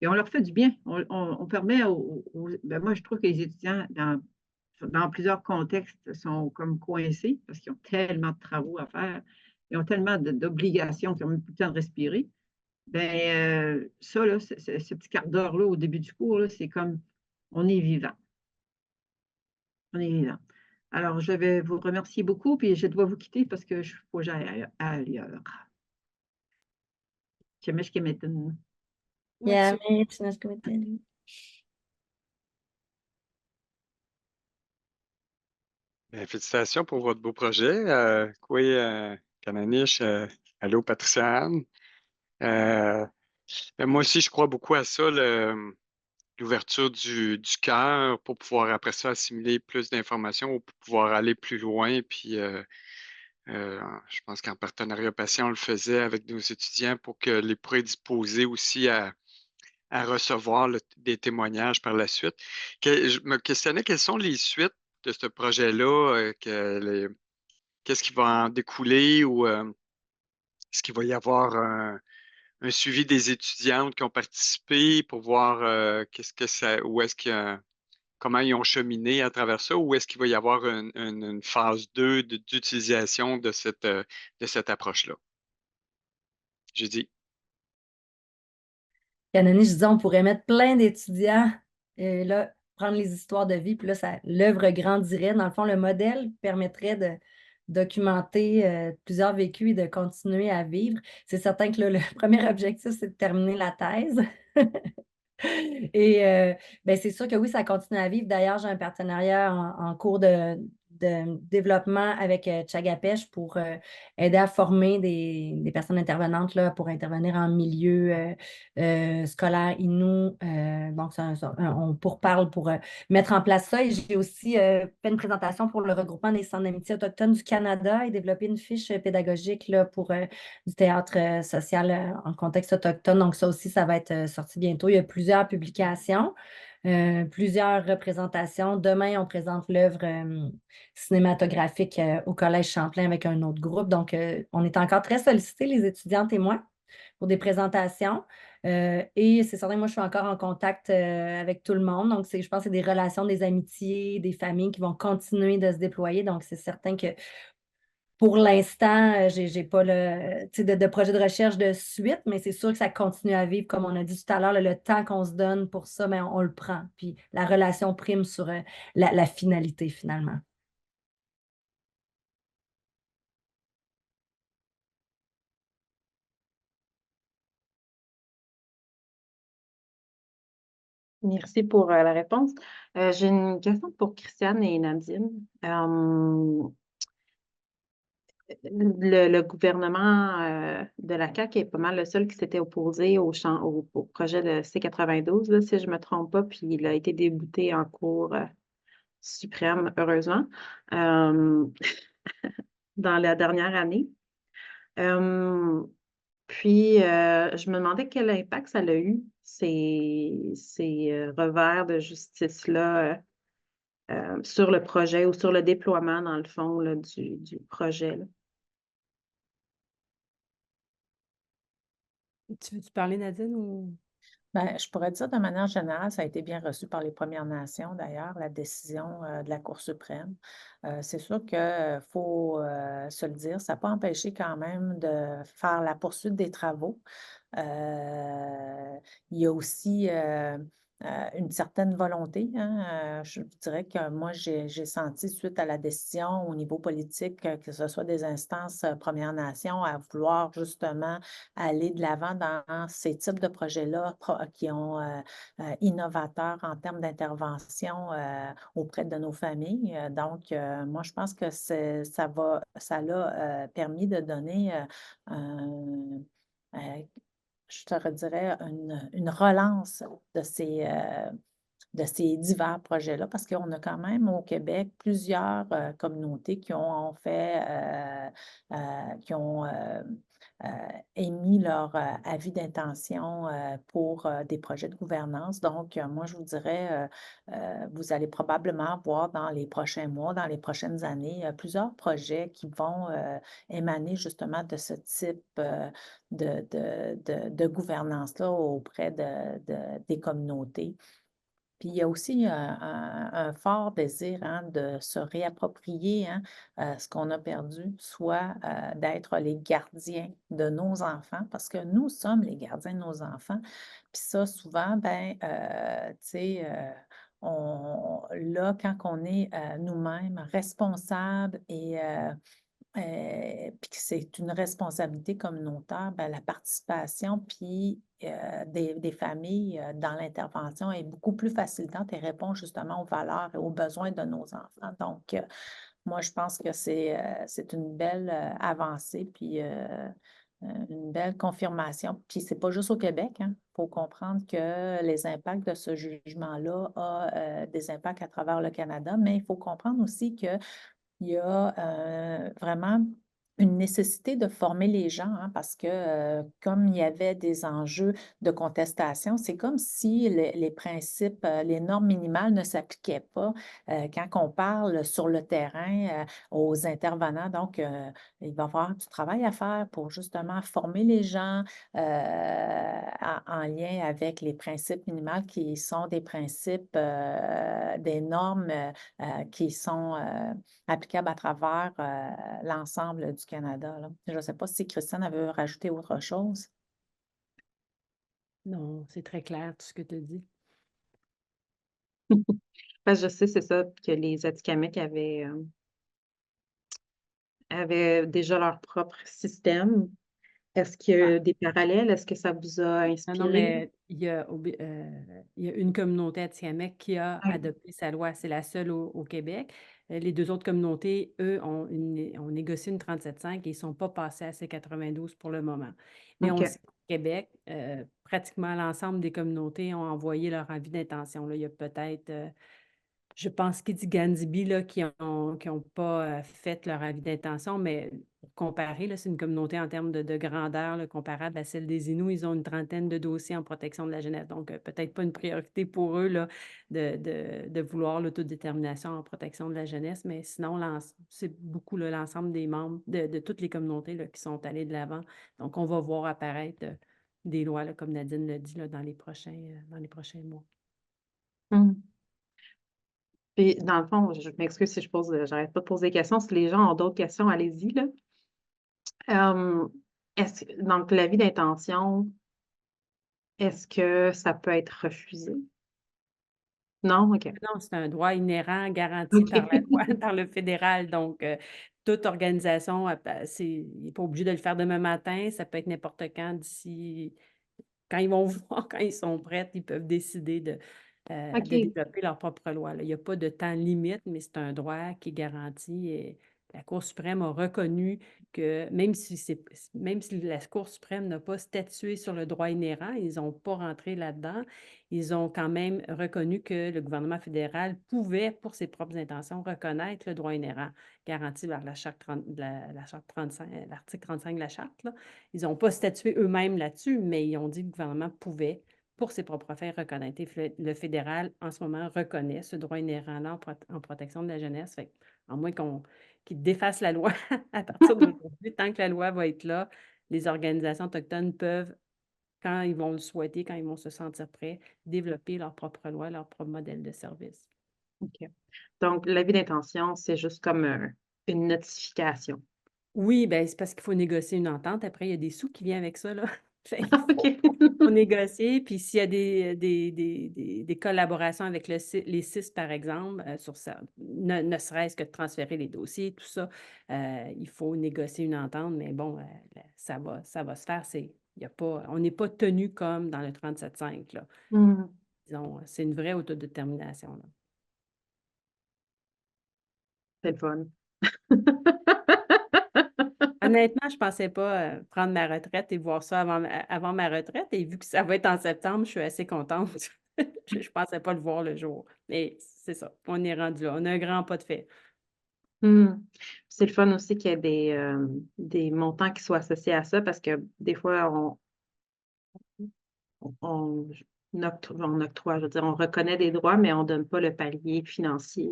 G: Et on leur fait du bien. On permet ben moi, je trouve que les étudiants, dans plusieurs contextes, sont comme coincés parce qu'ils ont tellement de travaux à faire. Ils ont tellement d'obligations qu'ils n'ont même plus le temps de respirer. Ben, ça, là, ce petit quart d'heure-là, au début du cours, là, c'est comme on est vivant. On est vivant. Alors, je vais vous remercier beaucoup, puis je dois vous quitter parce que je faut que j'aille ailleurs. Kemeshkemetin.
E: Yeah, mais tu
H: Ben, félicitations pour votre beau projet. Kananish, allô, Patricia Anne. Ben, moi aussi, je crois beaucoup à ça, l'ouverture du cœur pour pouvoir après ça assimiler plus d'informations ou pour pouvoir aller plus loin. Puis, je pense qu'en partenariat patient, on le faisait avec nos étudiants pour que les prédisposer aussi à recevoir des témoignages par la suite. Je me questionnais quelles sont les suites de ce projet-là, qu'est-ce qui va en découler ou est-ce qu'il va y avoir un suivi des étudiantes qui ont participé pour voir qu'est-ce que ça, où est-ce qu'il y a- comment ils ont cheminé à travers ça, ou est-ce qu'il va y avoir une phase 2 d'utilisation de cette approche-là? J'ai dit.
E: Canoni, je disais, on pourrait mettre plein d'étudiants, là, prendre les histoires de vie, puis là, l'œuvre grandirait. Dans le fond, le modèle permettrait de documenter plusieurs vécus et de continuer à vivre. C'est certain que là, le premier objectif, c'est de terminer la thèse. Et ben, c'est sûr que oui, ça continue à vivre. D'ailleurs, j'ai un partenariat en cours de développement avec Tchagapèche pour aider à former des personnes intervenantes là, pour intervenir en milieu scolaire Innu. Donc, on pourparle pour mettre en place ça. Et j'ai aussi fait une présentation pour le regroupement des centres d'amitié autochtones du Canada et développé une fiche pédagogique là, pour du théâtre social en contexte autochtone. Donc, ça aussi, ça va être sorti bientôt. Il y a plusieurs publications. Plusieurs représentations. Demain, on présente l'œuvre cinématographique au Collège Champlain avec un autre groupe. Donc, on est encore très sollicités, les étudiantes et moi, pour des présentations. Et c'est certain que moi, je suis encore en contact avec tout le monde. Donc, je pense que c'est des relations, des amitiés, des familles qui vont continuer de se déployer. Donc, c'est certain que pour l'instant, j'ai pas de projet de recherche de suite, mais c'est sûr que ça continue à vivre, comme on a dit tout à l'heure, le temps qu'on se donne pour ça, mais on le prend. Puis la relation prime sur la finalité, finalement.
B: Merci pour la réponse. J'ai une question pour Christiane et Nadine. Le gouvernement de la CAQ est pas mal le seul qui s'était opposé au projet de C-92, là, si je ne me trompe pas, puis il a été débouté en cour suprême, heureusement, dans la dernière année. Puis, je me demandais quel impact ça a eu, ces revers de justice-là, sur le projet ou sur le déploiement, dans le fond, là, du projet, là.
D: Tu veux-tu parler, Nadine, ou...
C: Ben, je pourrais dire de manière générale, ça a été bien reçu par les Premières Nations, d'ailleurs, la décision de la Cour suprême. C'est sûr qu'il faut se le dire, ça n'a pas empêché quand même de faire la poursuite des travaux. Il y a aussi une certaine volonté, hein. Je dirais que moi, j'ai senti, suite à la décision au niveau politique, que ce soit des instances Premières Nations, à vouloir justement aller de l'avant dans ces types de projets-là qui ont innovateurs en termes d'intervention auprès de nos familles. Donc, moi, je pense que ça l'a permis de donner je te redirais une relance de ces divers projets-là, parce qu'on a quand même au Québec plusieurs communautés qui ont fait, qui ont émis leur avis d'intention pour des projets de gouvernance. Donc, moi, je vous dirais, vous allez probablement voir dans les prochains mois, dans les prochaines années, plusieurs projets qui vont émaner justement de ce type de gouvernance-là auprès des communautés. Puis il y a aussi un fort désir de se réapproprier ce qu'on a perdu, soit d'être les gardiens de nos enfants, parce que nous sommes les gardiens de nos enfants. Puis ça, souvent, ben, tu sais, là, quand on est nous-mêmes responsables et puis que c'est une responsabilité communautaire, ben, la participation puis des familles dans l'intervention est beaucoup plus facilitante et répond justement aux valeurs et aux besoins de nos enfants. Donc, moi, je pense que c'est une belle avancée puis une belle confirmation. Puis c'est pas juste au Québec, hein. Il faut comprendre que les impacts de ce jugement-là ont des impacts à travers le Canada, mais il faut comprendre aussi que il y a vraiment une nécessité de former les gens, hein, parce que comme il y avait des enjeux de contestation, c'est comme si les principes, les normes minimales ne s'appliquaient pas quand on parle sur le terrain aux intervenants. Donc, il va y avoir du travail à faire pour justement former les gens en lien avec les principes minimales qui sont des principes, des normes qui sont applicable à travers l'ensemble du Canada, là. Je ne sais pas si Christiane veut rajouter autre chose.
D: Non, c'est très clair tout ce que tu dis.
B: Parce que je sais, c'est ça, que les Atikamekw avaient déjà leur propre système. Est-ce qu'il y a des parallèles? Est-ce que ça vous a
D: Non,
B: inspiré?
D: mais il y a une communauté atikamekw qui a
B: Ouais.
D: adopté sa loi. C'est la seule au Québec. Les deux autres communautés, eux, ont négocié une 37.5 et ils ne sont pas passés à C92 pour le moment. Mais on
B: OK.
D: sait qu'au Québec, pratiquement l'ensemble des communautés ont envoyé leur avis d'intention. Là, il y a peut-être, je pense qu'il dit Gandibi là, qui n'ont pas fait leur avis d'intention, mais pour comparer, là, c'est une communauté en termes de grandeur là, comparable à celle des Inuits. Ils ont une trentaine de dossiers en protection de la jeunesse. Donc, peut-être pas une priorité pour eux là, de vouloir l'autodétermination en protection de la jeunesse, mais sinon, c'est beaucoup là, l'ensemble des membres de toutes les communautés là, qui sont allés de l'avant. Donc, on va voir apparaître des lois, là, comme Nadine l'a dit, là, dans les prochains mois.
B: Hum. Puis, dans le fond, je m'excuse si j'arrête pas de poser des questions. Si les gens ont d'autres questions, allez-y, là. Donc, l'avis d'intention, est-ce que ça peut être refusé? Non? OK.
D: Non, c'est un droit inhérent garanti par la loi, par le fédéral. Donc, toute organisation, il n'est pas obligé de le faire demain matin. Ça peut être n'importe quand d'ici. Quand ils vont voir, quand ils sont prêts, ils peuvent décider de
B: OK.
D: développer leur propre loi, là. Il n'y a pas de temps limite, mais c'est un droit qui est garanti. Et la Cour suprême a reconnu que même si la Cour suprême n'a pas statué sur le droit inhérent, ils n'ont pas rentré là-dedans, ils ont quand même reconnu que le gouvernement fédéral pouvait, pour ses propres intentions, reconnaître le droit inhérent garanti par la charte 35, l'article 35 de la charte, là. Ils n'ont pas statué eux-mêmes là-dessus, mais ils ont dit que le gouvernement pouvait, pour ses propres faits, reconnaître. Et le fédéral, en ce moment, reconnaît ce droit inhérent-là en protection de la jeunesse. Fait, en moins qu'ils défassent la loi à partir d'aujourd'hui, tant que la loi va être là, les organisations autochtones peuvent, quand ils vont le souhaiter, quand ils vont se sentir prêts, développer leur propre loi, leur propre modèle de service.
B: OK. Donc, l'avis d'intention, c'est juste comme une notification.
D: Oui, ben c'est parce qu'il faut négocier une entente. Après, il y a des sous qui viennent avec ça, là. Fait qu'il
B: OK.
D: faut négocier. Puis s'il y a des collaborations avec les CIS, par exemple, sur ça, ne serait-ce que de transférer les dossiers, tout ça, il faut négocier une entente. Mais bon, ça va se faire. On n'est pas tenu comme dans le 37.5, là.
B: Hum.
D: Disons, c'est une vraie autodétermination, là.
B: C'est le fun.
D: Honnêtement, je ne pensais pas prendre ma retraite et voir ça avant ma retraite. Et vu que ça va être en septembre, je suis assez contente. Je ne pensais pas le voir le jour. Mais c'est ça, on est rendu là. On a un grand pas de fait.
B: C'est le fun aussi qu'il y ait des montants qui soient associés à ça parce que des fois, on octroie, je veux dire, on reconnaît des droits, mais on ne donne pas le palier financier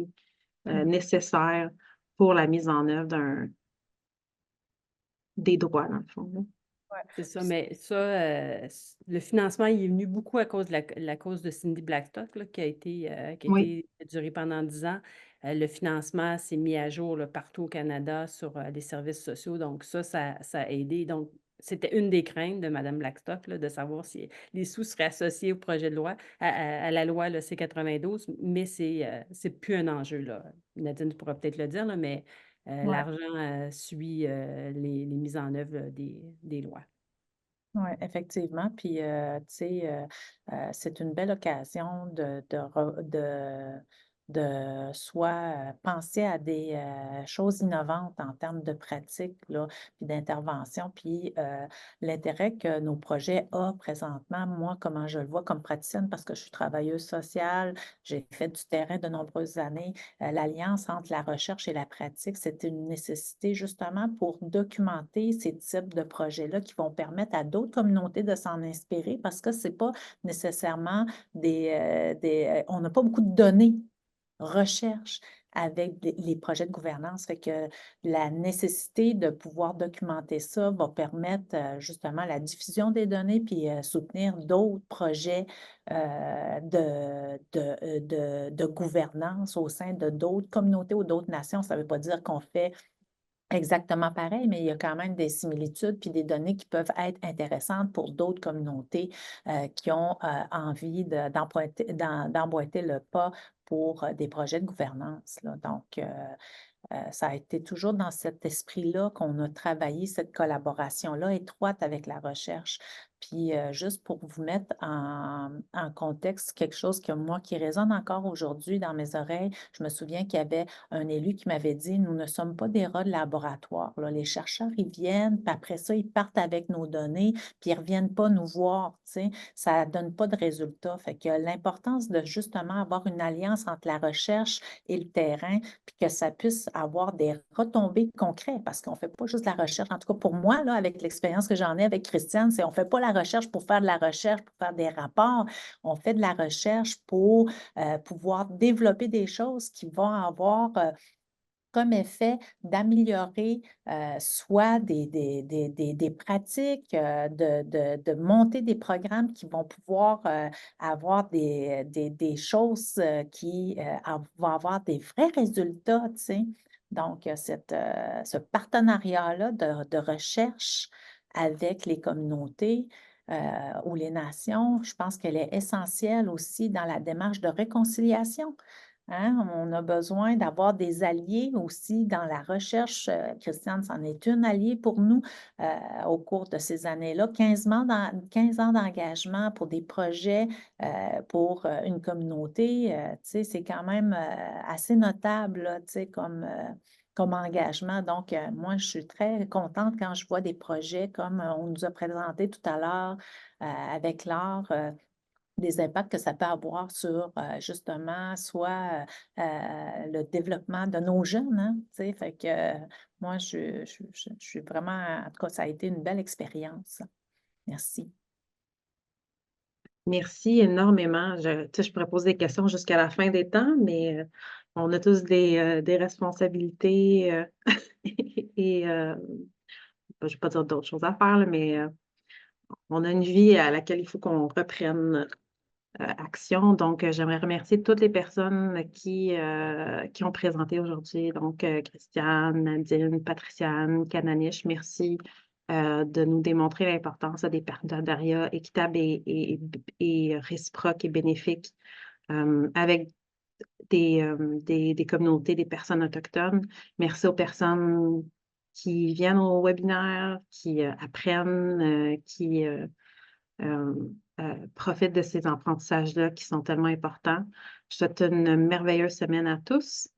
B: nécessaire pour la mise en œuvre des droits, dans le fond. Là.
D: C'est ça, mais ça, le financement, il est venu beaucoup à cause de la cause de Cindy Blackstock, là, qui a
B: Oui.
D: duré pendant 10 ans. Le financement s'est mis à jour là, partout au Canada sur les services sociaux. Donc, ça a aidé. Donc, c'était une des craintes de Mme Blackstock, là, de savoir si les sous seraient associés au projet de loi, à la loi là, C-92, mais c'est plus un enjeu. Là. Nadine pourra peut-être le dire, là, mais
C: Ouais.
D: l'argent suit les mises en œuvre là, des lois.
C: Oui, effectivement. Puis, tu sais, c'est une belle occasion de soit penser à des choses innovantes en termes de pratique, là, puis d'intervention. Puis, l'intérêt que nos projets ont présentement, moi, comment je le vois comme praticienne, parce que je suis travailleuse sociale, j'ai fait du terrain de nombreuses années, l'alliance entre la recherche et la pratique, c'est une nécessité justement pour documenter ces types de projets-là qui vont permettre à d'autres communautés de s'en inspirer parce que ce n'est pas nécessairement on n'a pas beaucoup de données recherche avec les projets de gouvernance. Fait que la nécessité de pouvoir documenter ça va permettre justement la diffusion des données puis soutenir d'autres projets de gouvernance au sein de d'autres communautés ou d'autres nations. Ça ne veut pas dire qu'on fait exactement pareil, mais il y a quand même des similitudes puis des données qui peuvent être intéressantes pour d'autres communautés qui ont envie d'emboîter le pas pour des projets de gouvernance, là. Donc, ça a été toujours dans cet esprit-là qu'on a travaillé cette collaboration-là étroite avec la recherche. Puis, juste pour vous mettre en contexte, quelque chose que moi, qui résonne encore aujourd'hui dans mes oreilles, je me souviens qu'il y avait un élu qui m'avait dit, nous ne sommes pas des rats de laboratoire, là. Les chercheurs, ils viennent, puis après ça, ils partent avec nos données, puis ils ne reviennent pas nous voir, tu sais. Ça ne donne pas de résultats. Fait que l'importance de justement avoir une alliance entre la recherche et le terrain, puis que ça puisse avoir des retombées concrètes, parce qu'on ne fait pas juste la recherche. En tout cas, pour moi, là, avec l'expérience que j'en ai avec Christiane, c'est on ne fait pas la recherche pour faire de la recherche, pour faire des rapports. On fait de la recherche pour pouvoir développer des choses qui vont avoir comme effet d'améliorer soit des pratiques, de monter des programmes qui vont pouvoir avoir des choses qui vont avoir des vrais résultats, tu sais. Donc, ce partenariat-là de recherche avec les communautés ou les nations, je pense qu'elle est essentielle aussi dans la démarche de réconciliation. Hein, on a besoin d'avoir des alliés aussi dans la recherche. Christiane, c'en est une alliée pour nous au cours de ces années-là. 15 ans d'engagement pour des projets pour une communauté, tu sais, c'est quand même assez notable, là, tu sais, comme engagement. Donc, moi, je suis très contente quand je vois des projets comme on nous a présenté tout à l'heure avec l'art. Des impacts que ça peut avoir sur justement soit le développement de nos jeunes, hein, tu sais, fait que moi, je suis vraiment, en tout cas, ça a été une belle expérience. Merci.
B: Merci énormément. Tu sais, je pourrais poser des questions jusqu'à la fin des temps, mais on a tous des responsabilités et je ne vais pas dire d'autres choses à faire, là, mais on a une vie à laquelle il faut qu'on reprenne action. Donc, j'aimerais remercier toutes les personnes qui ont présenté aujourd'hui. Donc, Christiane, Nadine, Patriciane, Kananish, merci de nous démontrer l'importance des partenariats équitables et réciproques et bénéfiques avec des communautés, des personnes autochtones. Merci aux personnes qui viennent au webinaire, qui apprennent, qui profitent de ces apprentissages-là qui sont tellement importants. Je souhaite une merveilleuse semaine à tous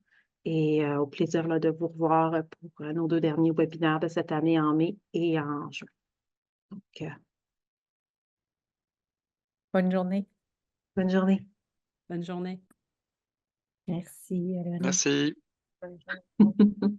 B: et au plaisir là, de vous revoir pour nos 2 derniers webinaires de cette année en mai et en juin. Donc,
C: Bonne journée.
B: bonne journée.
D: Bonne journée.
E: Merci, Véronique.
H: Merci.
A: Bonne journée.